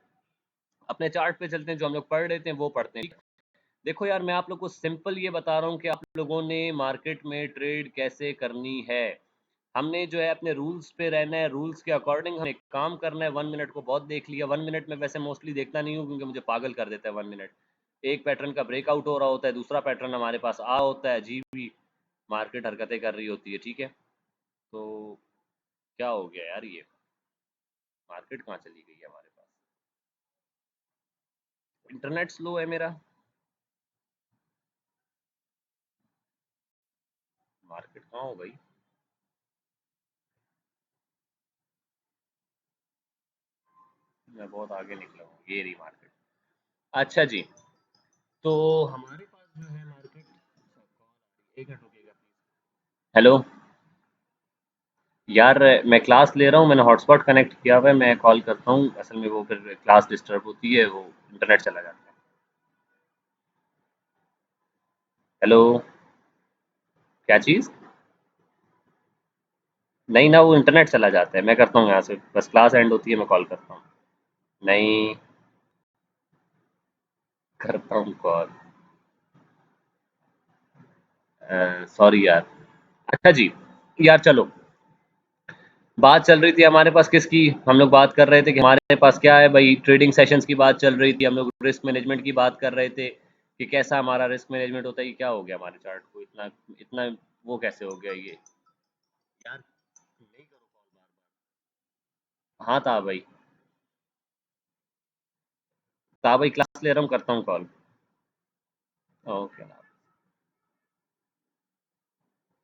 अपने चार्ट पे चलते हैं, जो हम लोग पढ़ रहे थे वो पढ़ते हैं। देखो यार, मैं आप लोग को सिंपल ये बता रहा हूँ कि आप लोगों ने मार्केट में ट्रेड कैसे करनी है, हमने जो है अपने रूल्स पे रहना है, रूल्स के अकॉर्डिंग हमें काम करना है। 1 मिनट को बहुत देख लिया, 1 मिनट में वैसे मोस्टली देखता नहीं हूँ क्योंकि मुझे पागल कर देता है 1 मिनट, एक पैटर्न का ब्रेकआउट हो रहा होता है, दूसरा पैटर्न हमारे पास आ होता है, अजीब भी मार्केट हरकतें कर रही होती है, ठीक है। तो क्या हो गया यार, ये मार्केट कहाँ चली गई है हमारे पास, इंटरनेट स्लो है मेरा, मार्केट कहाँ हो गई, मैं बहुत आगे निकला हूँ, ये रही मार्केट। अच्छा जी, तो हमारे पास जो है मार्केट, एक मिनट रुकिएगा प्लीज। हेलो यार, मैं क्लास ले रहा हूँ, मैंने हॉटस्पॉट कनेक्ट किया हुआ है, मैं कॉल करता हूँ, असल में वो फिर क्लास डिस्टर्ब होती है, वो इंटरनेट चला जाता है। हेलो, क्या चीज़, नहीं ना, वो इंटरनेट चला जाता है, मैं करता हूँ यहाँ से, बस क्लास एंड होती है मैं कॉल करता हूँ। नहीं, करता हूँ कॉल, सॉरी यार। अच्छा जी, यार चलो, बात चल रही थी हमारे पास किसकी, हम लोग बात कर रहे थे कि हमारे पास क्या है भाई, ट्रेडिंग सेशंस की बात चल रही थी, हम लोग रिस्क मैनेजमेंट की बात कर रहे थे कि कैसा हमारा रिस्क मैनेजमेंट होता है। ये क्या हो गया हमारे चार्ट को, इतना इतना वो कैसे हो गया ये, यार नहीं करो कॉल बार बार। हाँ था भाई, था भाई, क्लास ले रहा हूँ, करता हूँ call. Okay,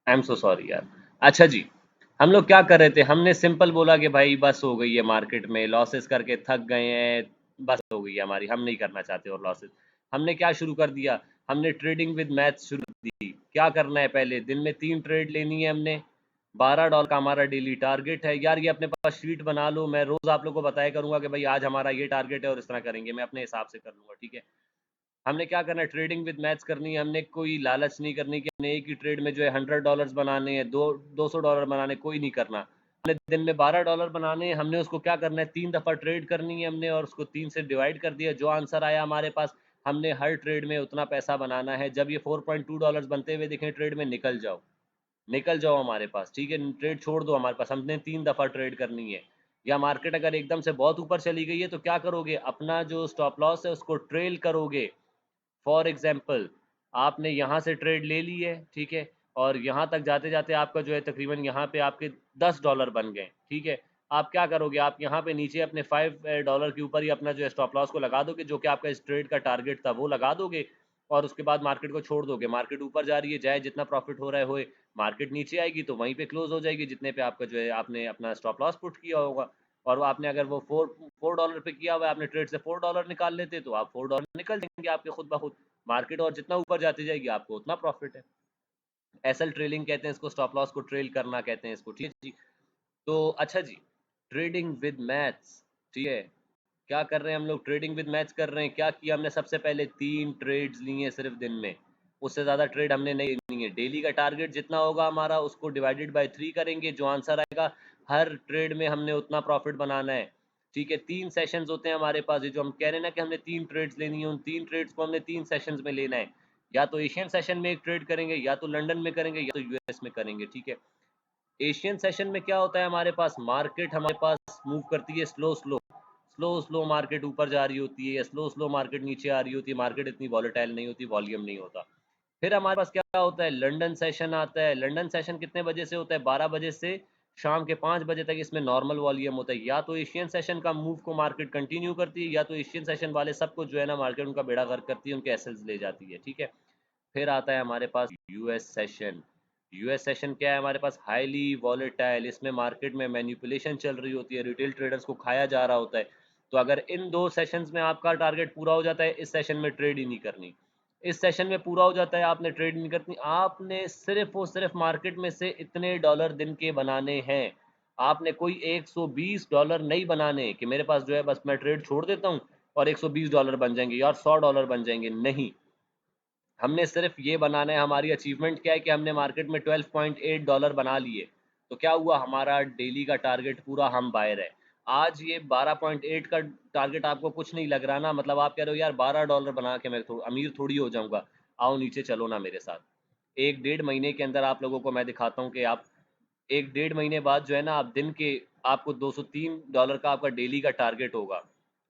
I am so sorry यार। अच्छा जी, हम लोग क्या कर रहे थे, हमने सिंपल बोला कि भाई बस हो गई है, मार्केट में लॉसेस करके थक गए हैं, बस हो गई है हमारी, हम नहीं करना चाहते और लॉसेस। हमने क्या शुरू कर दिया, हमने ट्रेडिंग विद मैथ शुरू कर दी, क्या करना है, पहले दिन में 3 ट्रेड लेनी है हमने, $12 का हमारा डेली टारगेट है। यार ये अपने पास शीट बना लो, मैं रोज़ आप लोगों को बताया करूँगा कि भाई आज हमारा ये टारगेट है और इस तरह करेंगे, मैं अपने हिसाब से कर लूँगा, ठीक है। हमने क्या करना है, ट्रेडिंग विद मैथ्स करनी है, हमने कोई लालच नहीं करनी कि हमने एक ही ट्रेड में जो है $100 बनाने हैं, $200 बनाने, कोई नहीं करना। हमने दिन में $12 बनाने हैं, हमने उसको क्या करना है, 3 दफ़ा ट्रेड करनी है हमने और उसको 3 से डिवाइड कर दिया, जो आंसर आया हमारे पास हमने हर ट्रेड में उतना पैसा बनाना है। जब ये $4.2 बनते हुए दिखें ट्रेड में, निकल जाओ हमारे पास, ठीक है, ट्रेड छोड़ दो हमारे पास, हमने 3 दफ़ा ट्रेड करनी है। या मार्केट अगर एकदम से बहुत ऊपर चली गई है तो क्या करोगे, अपना जो स्टॉप लॉस है उसको ट्रेल करोगे। फॉर एग्जाम्पल आपने यहाँ से ट्रेड ले ली है, ठीक है, और यहाँ तक जाते जाते आपका जो है तकरीबन यहाँ पे आपके $10 बन गए, ठीक है। आप क्या करोगे, आप यहाँ पे नीचे अपने $5 के ऊपर ही अपना जो है स्टॉप लॉस को लगा दोगे, जो कि आपका इस ट्रेड का टारगेट था वो लगा दोगे, और उसके बाद मार्केट को छोड़ दोगे। मार्केट ऊपर जा रही है, चाहे जितना प्रॉफिट हो रहा है होए, मार्केट नीचे आएगी तो वहीं पे क्लोज हो जाएगी जितने पे आपका जो है आपने अपना स्टॉप लॉस पुट किया होगा। और वो आपने अगर वो फोर डॉलर पे किया हुआ है, आपने ट्रेड से $4 निकाल लेते तो आप $4 निकल जाएंगे आपके खुद ब खुद। मार्केट और जितना ऊपर जाती जाएगी आपको उतना प्रॉफिट है। एसल ट्रेलिंग कहते हैं इसको, स्टॉप लॉस को ट्रेल करना कहते हैं इसको, ठीक है जी। तो अच्छा जी, ट्रेडिंग विद मैथ्स, ठीक है, क्या कर रहे हैं हम लोग, ट्रेडिंग विद मैथ्स कर रहे हैं। क्या किया हमने, सबसे पहले 3 ट्रेड्स लिए सिर्फ दिन में, उससे ज़्यादा ट्रेड हमने नहीं ली है। डेली का टारगेट जितना होगा हमारा उसको डिवाइडेड बाय 3 करेंगे, जो आंसर आएगा हर ट्रेड में हमने उतना प्रॉफिट बनाना है, ठीक है। 3 सेशंस होते हैं हमारे पास, ये जो हम कह रहे हैं ना कि हमने 3 ट्रेड्स लेनी है, उन 3 ट्रेड्स को हमने 3 सेशंस में लेना है। या तो एशियन सेशन में एक ट्रेड करेंगे, या तो लंदन में करेंगे, या तो यूएस में करेंगे, ठीक है। एशियन सेशन में क्या होता है, हमारे पास मार्केट हमारे पास मूव करती है स्लो स्लो, स्लो मार्केट ऊपर जा रही होती है, या स्लो मार्केट नीचे आ रही होती है, मार्केट इतनी वॉलेटाइल नहीं होती, वॉल्यूम नहीं होता। फिर हमारे पास क्या होता है, लंदन सेशन आता है। लंदन सेशन कितने बजे से होता है, 12 बजे से शाम के 5 बजे तक, इसमें नॉर्मल वॉल्यूम होता है। या तो एशियन सेशन का मूव को मार्केट कंटिन्यू करती है, या तो एशियन सेशन वाले सबको जो है ना मार्केट उनका बेड़ा गर्क करती है, उनके एसेट्स ले जाती है, ठीक है। फिर आता है हमारे पास यूएस सेशन। यूएस सेशन क्या है हमारे पास, हाईली वॉलेटाइल, इसमें मार्केट में मैनिपुलेशन चल रही होती है, रिटेल ट्रेडर्स को खाया जा रहा होता है। तो अगर इन 2 सेशंस में आपका टारगेट पूरा हो जाता है, इस सेशन में ट्रेड ही नहीं करनी। इस सेशन में पूरा हो जाता है, आपने ट्रेड नहीं करनी, आपने सिर्फ और सिर्फ मार्केट में से इतने डॉलर दिन के बनाने हैं। आपने कोई $120 नहीं बनाने कि मेरे पास जो है बस मैं ट्रेड छोड़ देता हूँ और $120 बन जाएंगे यार, $100 बन जाएंगे, नहीं। हमने सिर्फ ये बनाना है, हमारी अचीवमेंट क्या है कि हमने मार्केट में $12.8 बना लिए। तो क्या हुआ, हमारा डेली का टारगेट पूरा हम बायर है। आज ये 12.8 का टारगेट आपको कुछ नहीं लग रहा ना, मतलब आप कह रहे हो यार $12 बना के मैं अमीर थोड़ी हो जाऊंगा। आओ नीचे चलो ना मेरे साथ, 1 डेढ़ महीने के अंदर आप लोगों को मैं दिखाता हूँ कि आप 1 डेढ़ महीने बाद जो है ना, आप दिन के आपको $203 का आपका डेली का टारगेट होगा।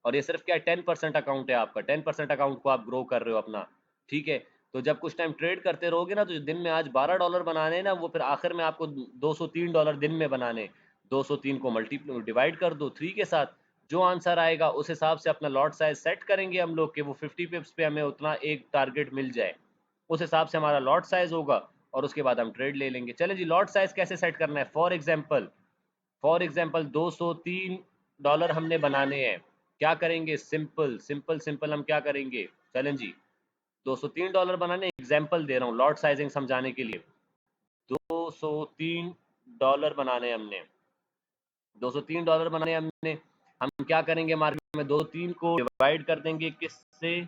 और ये सिर्फ क्या है, 10% अकाउंट है आपका, 10% अकाउंट को आप ग्रो कर रहे हो अपना, ठीक है। तो जब कुछ टाइम ट्रेड करते रहोगे ना, तो जो दिन में आज $12 बनाने हैं ना, वो फिर आखिर में आपको $203 दिन में बनाने। 203 को डिवाइड कर दो 3 के साथ, जो आंसर आएगा उस हिसाब से अपना लॉट साइज सेट करेंगे हम लोग कि वो 50 पिप्स पे हमें उतना एक टारगेट मिल जाए, उस हिसाब से हमारा लॉट साइज होगा और उसके बाद हम ट्रेड ले लेंगे। चलें जी, लॉट साइज कैसे सेट करना है, फॉर एग्जाम्पल $203 हमने बनाने हैं। क्या करेंगे, सिंपल सिंपल सिंपल हम क्या करेंगे, चलें जी, $203 बनाने, एग्जाम्पल दे रहा हूँ लॉट साइजिंग समझाने के लिए। $203 बनाने हमने, $203 बनाने हमने। हम क्या करेंगे, मार्केट में 203 को डिवाइड कर देंगे, किससे,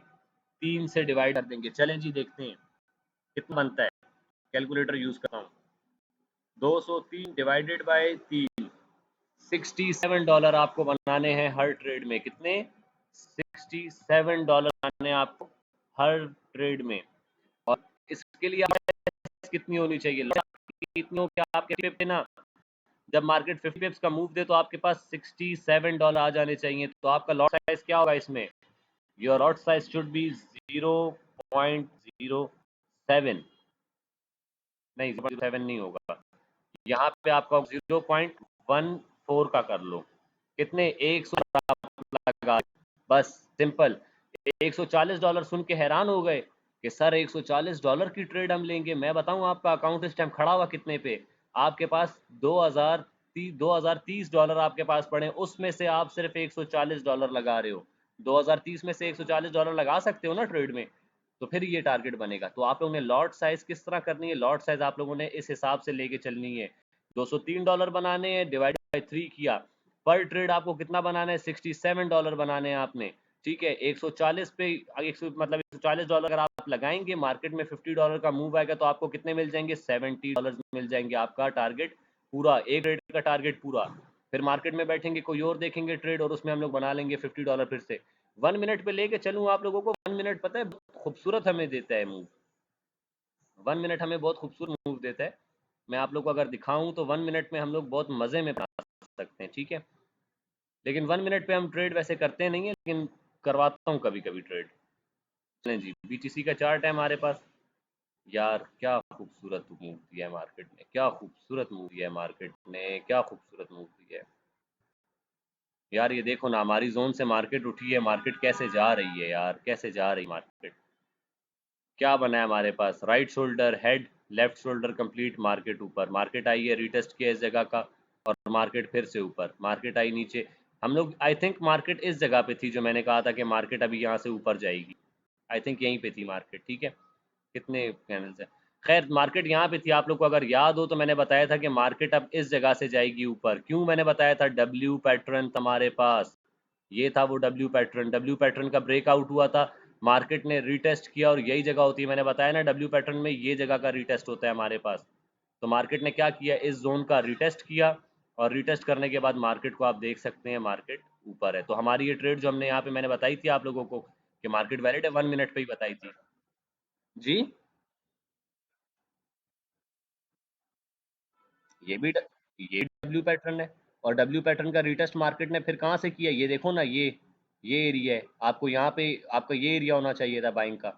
3 से डिवाइड कर देंगे। चलें जी देखते हैं कितना बनता है, कैलकुलेटर यूज करता हूँ। 203 डिवाइडेड बाय 3, $67 आपको बनाने हैं हर ट्रेड में। कितने, $67 बनाने हैं आपको हर ट्रेड में। और इसके लिए कितनी होनी चाहिए, कितनी हो, क्या आपके पे ना, जब मार्केट 50 पिप्स का मूव दे तो आपके पास $67 आ जाने चाहिए। तो आपका लॉट साइज क्या होगा इसमें, your lot size should be 0.07, नहीं 0.7 नहीं होगा, यहाँ पे आपका 0.14 का कर लो। कितने, 100 लगा, बस सिंपल। $140 सुन के हैरान हो गए कि सर $140 की ट्रेड हम लेंगे। मैं बताऊं आपका अकाउंट इस टाइम खड़ा हुआ कितने पे, आपके पास $2030 आपके पास पड़े, उसमें से आप सिर्फ $140 लगा रहे हो। 2030 में से $140 लगा सकते हो ना ट्रेड में। तो फिर ये टारगेट बनेगा। तो आप लोगों ने लॉट साइज किस तरह करनी है, लॉट साइज आप लोगों ने इस हिसाब से लेके चलनी है। $203 बनाने हैं, डिवाइड बाई 3 किया, पर ट्रेड आपको कितना बनाना है, $67 बनाने हैं आपने। ठीक है, 140 पे 100 मतलब $140 अगर आप लगाएंगे, मार्केट में $50 का मूव आएगा तो आपको कितने मिल जाएंगे, $70 मिल जाएंगे। आपका टारगेट पूरा, एक ट्रेड का टारगेट पूरा। फिर मार्केट में बैठेंगे, कोई और देखेंगे ट्रेड और उसमें हम लोग बना लेंगे $50 फिर से। 1 मिनट पे लेके चलूँ आप लोगों को, 1 मिनट पता है खूबसूरत हमें देता है मूव। 1 मिनट हमें बहुत खूबसूरत मूव देता है। मैं आप लोग को अगर दिखाऊं तो 1 मिनट में हम लोग बहुत मज़े में बना सकते हैं। ठीक है, लेकिन 1 मिनट पे हम ट्रेड वैसे करते नहीं है, लेकिन करवाता हूँ कभी कभी ट्रेड। चलें जी, BTC का चार्ट है हमारे पास। यार क्या खूबसूरत मूव दिया है मार्केट ने, क्या खूबसूरत मूव दिया है मार्केट ने, क्या खूबसूरत मूव दिया है यार। ये देखो ना, हमारी जोन से मार्केट उठी है, मार्केट कैसे जा रही है यार, कैसे जा रही मार्केट। क्या बना है हमारे पास, right shoulder head, left shoulder complete, market ऊपर, मार्केट आई है, रिटेस्ट किया इस जगह का, और मार्केट फिर से ऊपर, मार्केट आई नीचे। हम लोग आई थिंक मार्केट इस जगह पे थी जो मैंने कहा था कि मार्केट अभी यहाँ से ऊपर जाएगी। आई थिंक यहीं पे थी मार्केट। ठीक है, कितने कैंडल्स है, खैर मार्केट यहाँ पे थी। आप लोग को अगर याद हो तो मैंने बताया था कि मार्केट अब इस जगह से जाएगी ऊपर। क्यों मैंने बताया था, डब्ल्यू पैटर्न हमारे पास, ये था वो डब्ल्यू पैटर्न। डब्ल्यू पैटर्न का ब्रेकआउट हुआ था, मार्केट ने रीटेस्ट किया, और यही जगह होती है, मैंने बताया ना डब्ल्यू पैटर्न में ये जगह का रीटेस्ट होता है हमारे पास। तो मार्केट ने क्या किया, इस जोन का रीटेस्ट किया, और रीटेस्ट करने के बाद मार्केट को आप देख सकते हैं मार्केट ऊपर है। तो हमारी ये ट्रेड जो हमने यहाँ पे मैंने बताई थी आप लोगों को कि मार्केट वैलिड है, 1 मिनट पे ही बताई थी जी। ये भी ये डब्ल्यू पैटर्न है, और डब्ल्यू पैटर्न का रिटेस्ट मार्केट ने फिर कहाँ से किया, ये देखो ना, ये एरिया है। आपको यहाँ पे आपका ये एरिया होना चाहिए था बाइंग का,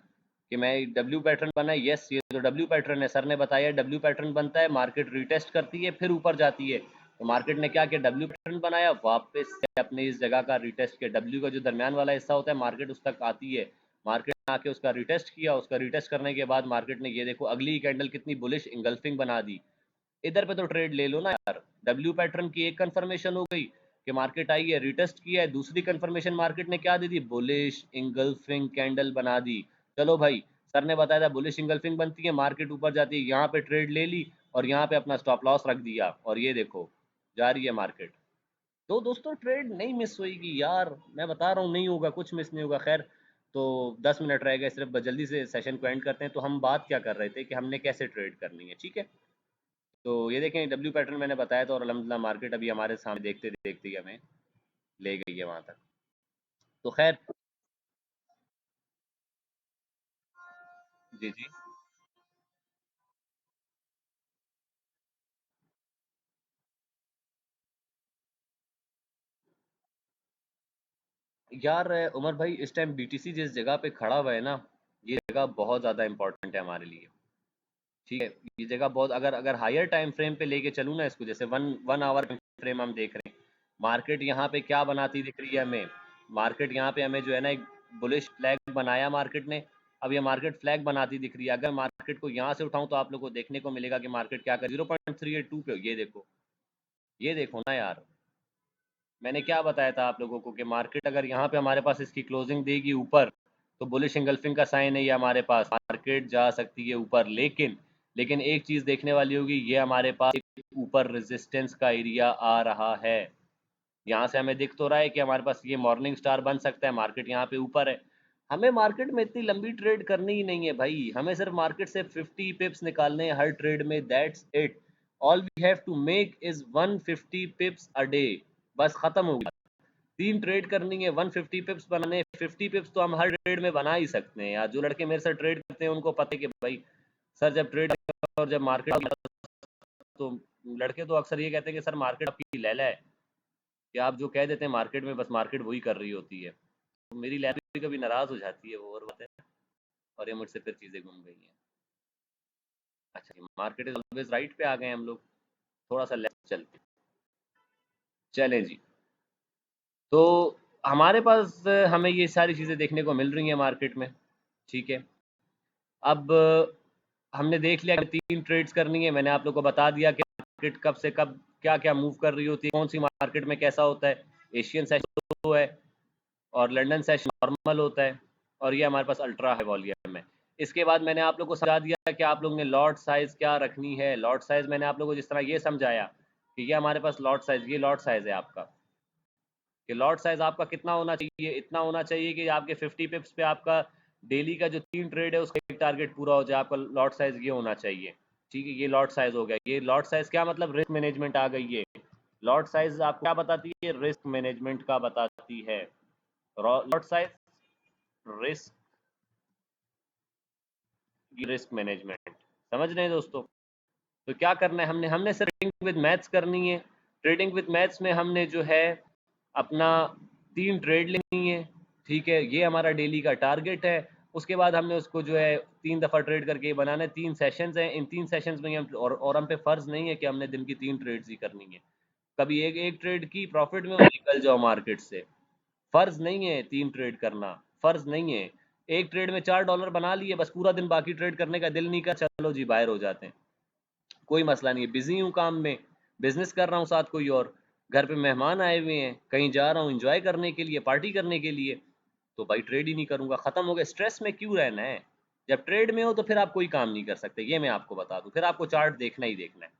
कि मैं डब्ल्यू पैटर्न बना है। यस, ये तो डब्ल्यू पैटर्न है, सर ने बताया डब्ल्यू पैटर्न बनता है, मार्केट रिटेस्ट करती है फिर ऊपर जाती है। तो मार्केट ने क्या किया, डब्ल्यू पैटर्न बनाया, वापस से अपने इस जगह का रिटेस्ट किया। डब्ल्यू का जो दरमियान वाला हिस्सा होता है, मार्केट उस तक आती है, मार्केट ने आके उसका रिटेस्ट किया। उसका रिटेस्ट करने के बाद मार्केट ने ये देखो अगली कैंडल कितनी बुलिश इंगल्फिंग बना दी। इधर पे तो ट्रेड ले लो ना यार। डब्ल्यू पैटर्न की एक कंफर्मेशन हो गई कि मार्केट आई है, रिटेस्ट किया है, दूसरी कंफर्मेशन मार्केट ने क्या दे दी, बुलिश इंगल्फिंग कैंडल बना दी। चलो भाई, सर ने बताया था बुलिश इंगल्फिंग बनती है, मार्केट ऊपर जाती है, यहाँ पे ट्रेड ले ली और यहाँ पे अपना स्टॉप लॉस रख दिया, और ये देखो जा रही है मार्केट। तो दोस्तों ट्रेड नहीं मिस होएगी यार, मैं बता रहा हूँ नहीं होगा, कुछ मिस नहीं होगा। खैर, तो 10 मिनट रह गए सिर्फ, जल्दी से सेशन को एंड करते हैं। तो हम बात क्या कर रहे थे कि हमने कैसे ट्रेड करनी है। ठीक है, तो ये देखें डब्ल्यू पैटर्न मैंने बताया था, और अलहमदिल्ला मार्केट अभी हमारे सामने देखते देखते ही हमें ले गई है वहाँ तक। तो खैर, जी जी। यार उमर भाई, इस टाइम BTC जिस जगह पे खड़ा हुआ है ना, ये जगह बहुत ज़्यादा इंपॉर्टेंट है हमारे लिए। ठीक है, ये जगह बहुत, अगर अगर हायर टाइम फ्रेम पे लेके चलूँ ना इसको, जैसे वन वन आवर फ्रेम हम देख रहे हैं, मार्केट यहाँ पे क्या बनाती दिख रही है हमें। मार्केट यहाँ पे हमें जो है ना एक बुलिश फ्लैग बनाया मार्केट ने। अब ये मार्केट फ्लैग बनाती दिख रही है। अगर मार्केट को यहाँ से उठाऊं तो आप लोग को देखने को मिलेगा कि मार्केट क्या कर 0.382 पे, ये देखो, ये देखो ना यार। मैंने क्या बताया था आप लोगों को कि मार्केट अगर यहाँ पे हमारे पास इसकी क्लोजिंग देगी ऊपर, तो बुलिश इंगल्फिंग का साइन है ये हमारे पास, मार्केट जा सकती है ऊपर। लेकिन एक चीज़ देखने वाली होगी, ये हमारे पास एक ऊपर रेजिस्टेंस का एरिया आ रहा है। यहाँ से हमें दिख तो रहा है कि हमारे पास ये मॉर्निंग स्टार बन सकता है, मार्केट यहाँ पे ऊपर है। हमें मार्केट में इतनी लंबी ट्रेड करनी ही नहीं है भाई, हमें सिर्फ मार्केट से 50 पिप्स निकालने हैं हर ट्रेड में, that's it. All we have to make is 150 pips a day, बस खत्म हो गया। 3 ट्रेड करनी है, 150 पिप्स बनाने, 50 पिप्स तो हम हर ट्रेड में बना ही सकते हैं यार। जो लड़के मेरे साथ ट्रेड करते हैं उनको पता है कि भाई सर जब ट्रेड और जब मार्केट, तो लड़के तो अक्सर ये कहते हैं कि सर मार्केट आपकी लैला है, कि आप जो कह देते हैं मार्केट में बस मार्केट वही कर रही होती है। तो मेरी लैब भी कभी नाराज हो जाती है, वो और बात है। और ये मुझसे फिर चीज़ें घूम गई हैं। अच्छा, मार्केट इज ऑलवेज राइट पे आ गए हम लोग, थोड़ा सा लेफ्ट चलते हैं। चलें जी, तो हमारे पास हमें ये सारी चीज़ें देखने को मिल रही हैं मार्केट में। ठीक है, अब हमने देख लिया कि 3 ट्रेड्स करनी है, मैंने आप लोग को बता दिया कि मार्केट कब से कब क्या क्या मूव कर रही होती है, कौन सी मार्केट में कैसा होता है। एशियन सेशन है और लंदन सेशन नॉर्मल होता है, और ये हमारे पास अल्ट्रा है वॉल्यूम है। इसके बाद मैंने आप लोग को समझा दिया कि आप लोग ने लॉट साइज क्या रखनी है। लॉट साइज मैंने आप लोग को जिस तरह ये समझाया कि ये हमारे पास लॉट साइज, ये लॉट साइज है आपका, कि लॉट साइज आपका कितना होना चाहिए, इतना होना चाहिए कि आपके 50 पिप्स पे आपका डेली का जो 3 ट्रेड है उसका एक टारगेट पूरा हो जाए। आपका लॉट साइज ये होना चाहिए, ठीक है। ये लॉट साइज हो गया। ये लॉट साइज क्या मतलब, रिस्क मैनेजमेंट आ गई है। लॉट साइज आपको क्या बताती है, रिस्क मैनेजमेंट का बताती है। Lot size risk, risk management, समझ रहे हैं दोस्तों। तो क्या करना है, हमने हमने सर ट्रेडिंग विद मैथ्स करनी है। ट्रेडिंग विद मैथ्स में हमने जो है अपना 3 ट्रेड लेनी है, ठीक है। ये हमारा डेली का टारगेट है। उसके बाद हमने उसको जो है 3 दफ़ा ट्रेड करके बनाना है। 3 सेशंस हैं, इन 3 सेशंस में हम और हम पे फ़र्ज़ नहीं है कि हमने दिन की 3 ट्रेड्स ही करनी है। कभी एक एक ट्रेड की प्रॉफिट में और निकल जाओ मार्केट से। फ़र्ज़ नहीं है 3 ट्रेड करना, फ़र्ज़ नहीं है। एक ट्रेड में $4 बना लिए, बस पूरा दिन बाकी ट्रेड करने का दिल नहीं कर, चलो जी बाहर हो जाते हैं, कोई मसला नहीं है। बिज़ी हूँ काम में, बिज़नेस कर रहा हूँ साथ कोई और, घर पे मेहमान आए हुए हैं, कहीं जा रहा हूँ एंजॉय करने के लिए, पार्टी करने के लिए, तो भाई ट्रेड ही नहीं करूँगा, ख़त्म हो गया। स्ट्रेस में क्यों रहना है, जब ट्रेड में हो तो फिर आप कोई काम नहीं कर सकते, ये मैं आपको बता दूँ। फिर आपको चार्ट देखना ही देखना है,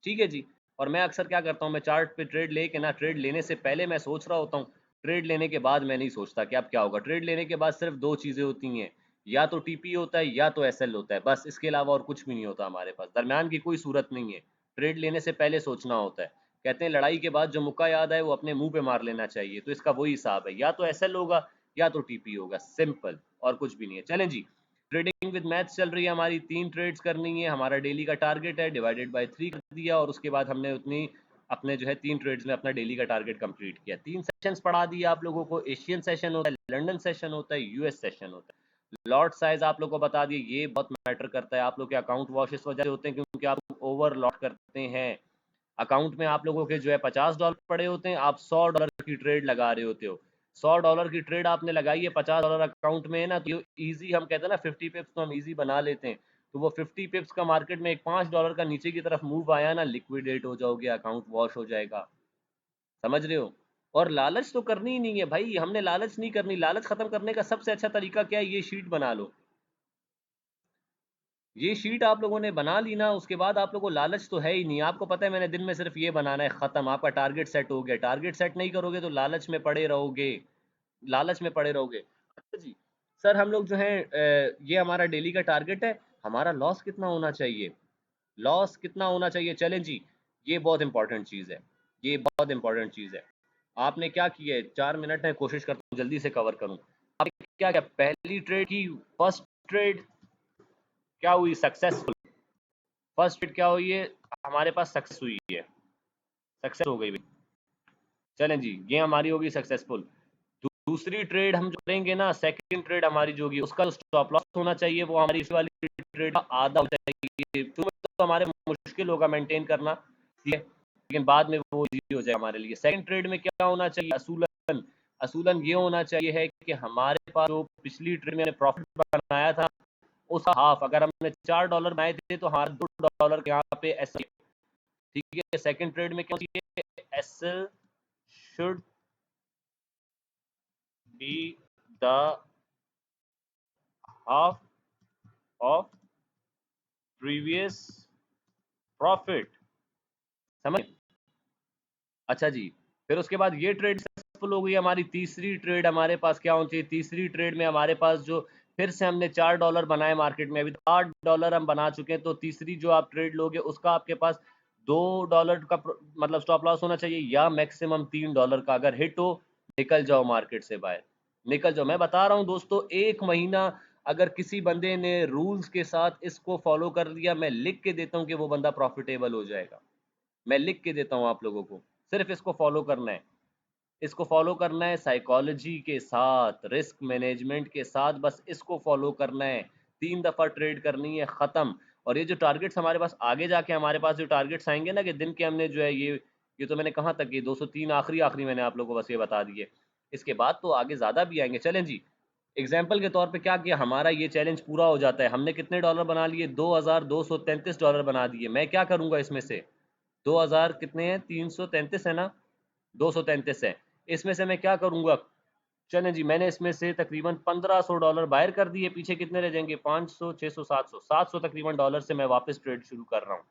ठीक है जी। और मैं अक्सर क्या करता हूँ, मैं चार्ट पे ट्रेड लेके ना, ट्रेड लेने से पहले मैं सोच रहा होता हूँ, ट्रेड लेने के बाद मैं नहीं सोचता कि अब क्या होगा। ट्रेड लेने के बाद सिर्फ 2 चीज़ें होती हैं, या तो टीपी होता है या तो एसएल होता है, बस इसके अलावा और कुछ भी नहीं होता हमारे पास, दरमियान की कोई सूरत नहीं है। ट्रेड लेने से पहले सोचना होता है। कहते हैं लड़ाई के बाद जो मुक्का याद आए वो अपने मुंह पे मार लेना चाहिए, तो इसका वही हिसाब है, या तो एसएल होगा या तो टीपी होगा, सिंपल, और कुछ भी नहीं है। चलें जी, ट्रेडिंग विद मैथ्स चल रही है हमारी, 3 ट्रेड्स करनी है, हमारा डेली का टारगेट है, डिवाइडेड बाय 3 कर दिया, और उसके बाद हमने उतनी अपने जो है 3 ट्रेड्स में अपना डेली का टारगेट कंप्लीट किया। 3 सेशंस पढ़ा दिए आप लोगों को, एशियन सेशन होता है, लंदन सेशन होता है, यूएस सेशन होता है। लॉट साइज आप लोगों को बता दिए, ये बहुत मैटर करता है। आप लोग के अकाउंट वॉश इस वजह से होते हैं क्योंकि आप ओवर लॉट करते हैं। अकाउंट में आप लोगों के जो है $50 पड़े होते हैं, आप $100 की ट्रेड लगा रहे होते हो। $100 की ट्रेड आपने लगाई है, $50 अकाउंट में है ना, तो ईजी, हम कहते हैं ना 50 पिप्स तो हम ईजी बना लेते हैं। तो वो 50 पिप्स का मार्केट में एक $5 का नीचे की तरफ मूव आया ना, लिक्विडेट हो जाओगे, अकाउंट वॉश हो जाएगा, समझ रहे हो। और लालच तो करनी ही नहीं है भाई, हमने लालच नहीं करनी। लालच खत्म करने का सबसे अच्छा तरीका क्या है, ये शीट बना लो। ये शीट आप लोगों ने बना ली ना, उसके बाद आप लोगों को लालच तो है ही नहीं। आपको पता है मैंने दिन में सिर्फ ये बनाना है, खत्म, आपका टारगेट सेट हो गया। टारगेट सेट नहीं करोगे तो लालच में पड़े रहोगे, लालच में पड़े रहोगे। अच्छा जी, सर हम लोग जो है ये हमारा डेली का टारगेट है, हमारा लॉस कितना होना चाहिए, लॉस कितना होना चाहिए। चलें जी, ये बहुत इंपॉर्टेंट चीज़ है, ये बहुत इंपॉर्टेंट चीज़ है। आपने क्या किया है, 4 मिनट है, कोशिश करता हूँ जल्दी से कवर करूँ। आपने क्या क्या, पहली ट्रेड की, फर्स्ट ट्रेड क्या हुई, सक्सेसफुल। फर्स्ट ट्रेड क्या हुई है, हमारे पास सक्सेस हुई है, सक्सेस हो गई भाई। चलें जी, ये हमारी होगी सक्सेसफुल। दूसरी ट्रेड हम जो करेंगे ना, सेकंड ट्रेड हमारी जो होगी, उसका स्टॉप लॉस होना चाहिए वो हमारी इस वाली ट्रेड का आधा होना चाहिए। तो हमारे मुश्किल होगा मेंटेन करना, ठीक है, लेकिन बाद में वो इजी हो जाए हमारे लिए। सेकंड ट्रेड में क्या होना चाहिए, असूलन, असूलन ये होना चाहिए है कि हमारे पास जो पिछली ट्रेड में प्रॉफिट बनाया था उसका हाफ, अगर हमने $4 बनाए थे तो हमारा $2 यहाँ पे ऐसा, ठीक है। सेकंड ट्रेड में क्या चाहिए, SL should be the half of previous profit, समझ। अच्छा जी, फिर उसके बाद ये ट्रेड सक्सेसफुल हो गई हमारी। तीसरी ट्रेड हमारे पास क्या होनी चाहिए, तीसरी ट्रेड में हमारे पास जो फिर से हमने $4 बनाए मार्केट में, अभी तो $8 हम बना चुके हैं, तो तीसरी जो आप ट्रेड लोगे उसका आपके पास $2 का मतलब स्टॉप लॉस होना चाहिए, या मैक्सिमम $3 का। अगर हिट हो निकल जाओ मार्केट से बाहर, निकल जाओ। मैं बता रहा हूँ दोस्तों, एक महीना अगर किसी बंदे ने रूल्स के साथ इसको फॉलो कर लिया, मैं लिख के देता हूँ कि वो बंदा प्रॉफिटेबल हो जाएगा। मैं लिख के देता हूँ आप लोगों को, सिर्फ इसको फॉलो करना है। इसको फॉलो करना है साइकोलॉजी के साथ, रिस्क मैनेजमेंट के साथ, बस इसको फॉलो करना है। 3 दफ़ा ट्रेड करनी है, ख़त्म। और ये जो टारगेट्स हमारे पास आगे जाके, हमारे पास जो टारगेट्स आएंगे ना कि दिन के, हमने जो है ये तो मैंने कहाँ तक, ये 203 आखिरी आखिरी मैंने आप लोगों को बस ये बता दिए। इसके बाद तो आगे ज़्यादा भी आएंगे। चलें जी, एग्जाम्पल के तौर पे क्या किया, हमारा ये चैलेंज पूरा हो जाता है। हमने कितने डॉलर बना लिए, $2233 बना दिए। मैं क्या करूँगा इसमें से, 2000 कितने हैं, 333 है ना, 233 है। इसमें से मैं क्या करूँगा, चलें जी, मैंने इसमें से तकरीबन $1500 बाहर कर दिए, पीछे कितने रह जाएंगे? 500, 600, 700, 700 तकरीबन डॉलर से मैं वापस ट्रेड शुरू कर रहा हूँ।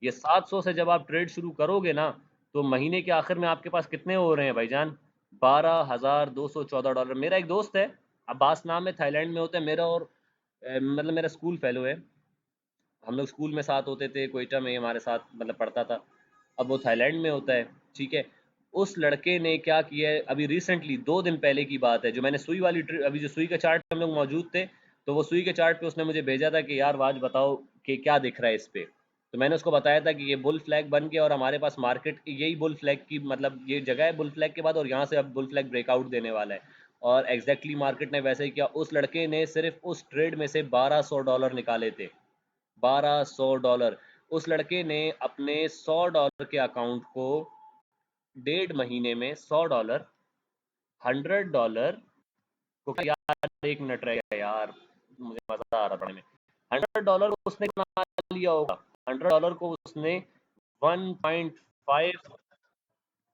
ये 700 से जब आप ट्रेड शुरू करोगे ना, तो महीने के आखिर में आपके पास कितने हो रहे हैं भाईजान? $12,214। मेरा एक दोस्त है, अब्बास नाम है, थाईलैंड में होता है मेरा, और मतलब मेरा स्कूल फेलो है। हम लोग स्कूल में साथ होते थे, कोयटा में हमारे साथ मतलब पढ़ता था। अब वो थाईलैंड में होता है, ठीक है। उस लड़के ने क्या किया है, अभी रिसेंटली 2 दिन पहले की बात है, जो मैंने सुई वाली अभी जो सुई के चार्ट पे हम लोग मौजूद थे, तो वो सुई के चार्ट पे उसने मुझे भेजा था कि यार वाज बताओ कि क्या दिख रहा है इस पे। तो मैंने उसको बताया था कि ये बुल फ्लैग बन गया और हमारे पास मार्केट यही बुल फ्लैग की मतलब ये जगह है बुल फ्लैग के बाद, और यहाँ से अब बुल फ्लैग ब्रेकआउट देने वाला है। और एग्जैक्टली मार्केट ने वैसे ही किया। उस लड़के ने सिर्फ उस ट्रेड में से $1200 निकाले थे। $1200। उस लड़के ने अपने $100 के अकाउंट को 1.5 महीने में $100, $100 को, यार 1 मिनट रह गया यार, मुझे मजा आ रहा पढ़ने में। $100 को उसने बना लिया होगा। $100 को उसने 1.5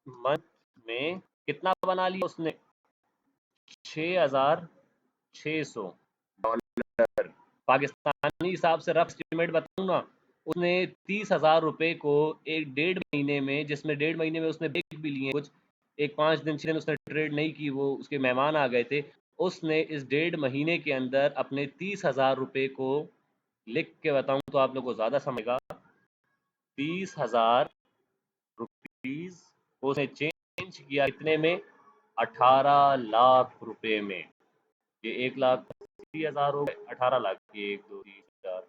मंथ में कितना बना लिया उसने? $6,600। पाकिस्तानी हिसाब से रफ एस्टिमेट बताऊं ना, उसने 30,000 रुपए को एक 1.5 महीने में, जिसमें 1.5 महीने में उसने ब्रेक भी लिए कुछ, एक 5 दिन 6 दिन उसने ट्रेड नहीं की, वो उसके मेहमान आ गए थे। उसने इस 1.5 महीने के अंदर अपने 30,000 रुपए को, लिख के बताऊं तो आप लोग को ज्यादा समझेगा, 30,000 रुपीज को उसने चेंज किया कितने में? 18 लाख रुपए में। ये 1,80,000 हो गए, 18 लाख की, 1, 2, 3, 4,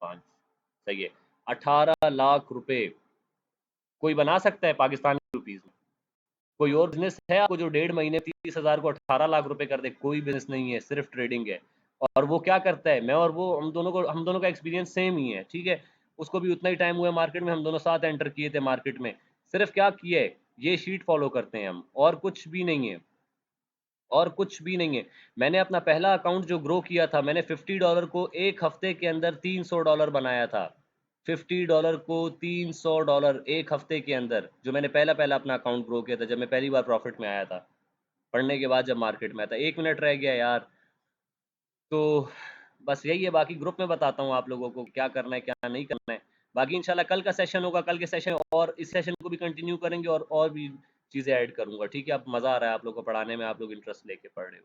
5, सही है। 18 लाख रुपए कोई बना सकता है पाकिस्तानी रुपीज में? कोई और बिजनेस है आपको जो 1.5 महीने 30,000 को 18 लाख रुपए कर दे? कोई बिजनेस नहीं है, सिर्फ ट्रेडिंग है। और वो क्या करता है, मैं और वो, हम दोनों का एक्सपीरियंस सेम ही है, ठीक है। उसको भी उतना ही टाइम हुआ मार्केट में, हम दोनों साथ एंटर किए थे मार्केट में। सिर्फ क्या किया है, ये शीट फॉलो करते हैं हम, और कुछ भी नहीं है, और कुछ भी नहीं है। मैंने अपना पहला अकाउंट जो ग्रो किया था, मैंने $50 को एक हफ्ते के अंदर $300 बनाया था। $50 को $300 एक हफ्ते के अंदर, जो मैंने पहला पहला अपना अकाउंट ग्रो किया था, जब मैं पहली बार प्रॉफिट में आया था, पढ़ने के बाद जब मार्केट में आया था। 1 मिनट रह गया यार। तो बस यही है, बाकी ग्रुप में बताता हूँ आप लोगों को क्या करना है क्या नहीं करना है। बाकी इंशाल्लाह कल का सेशन होगा, कल के सेशन और इस सेशन को भी कंटिन्यू करेंगे, और भी चीज़ें ऐड करूंगा, ठीक है। अब मज़ा आ रहा है आप लोग को पढ़ाने में, आप लोग इंटरेस्ट लेके पढ़ रहे हो।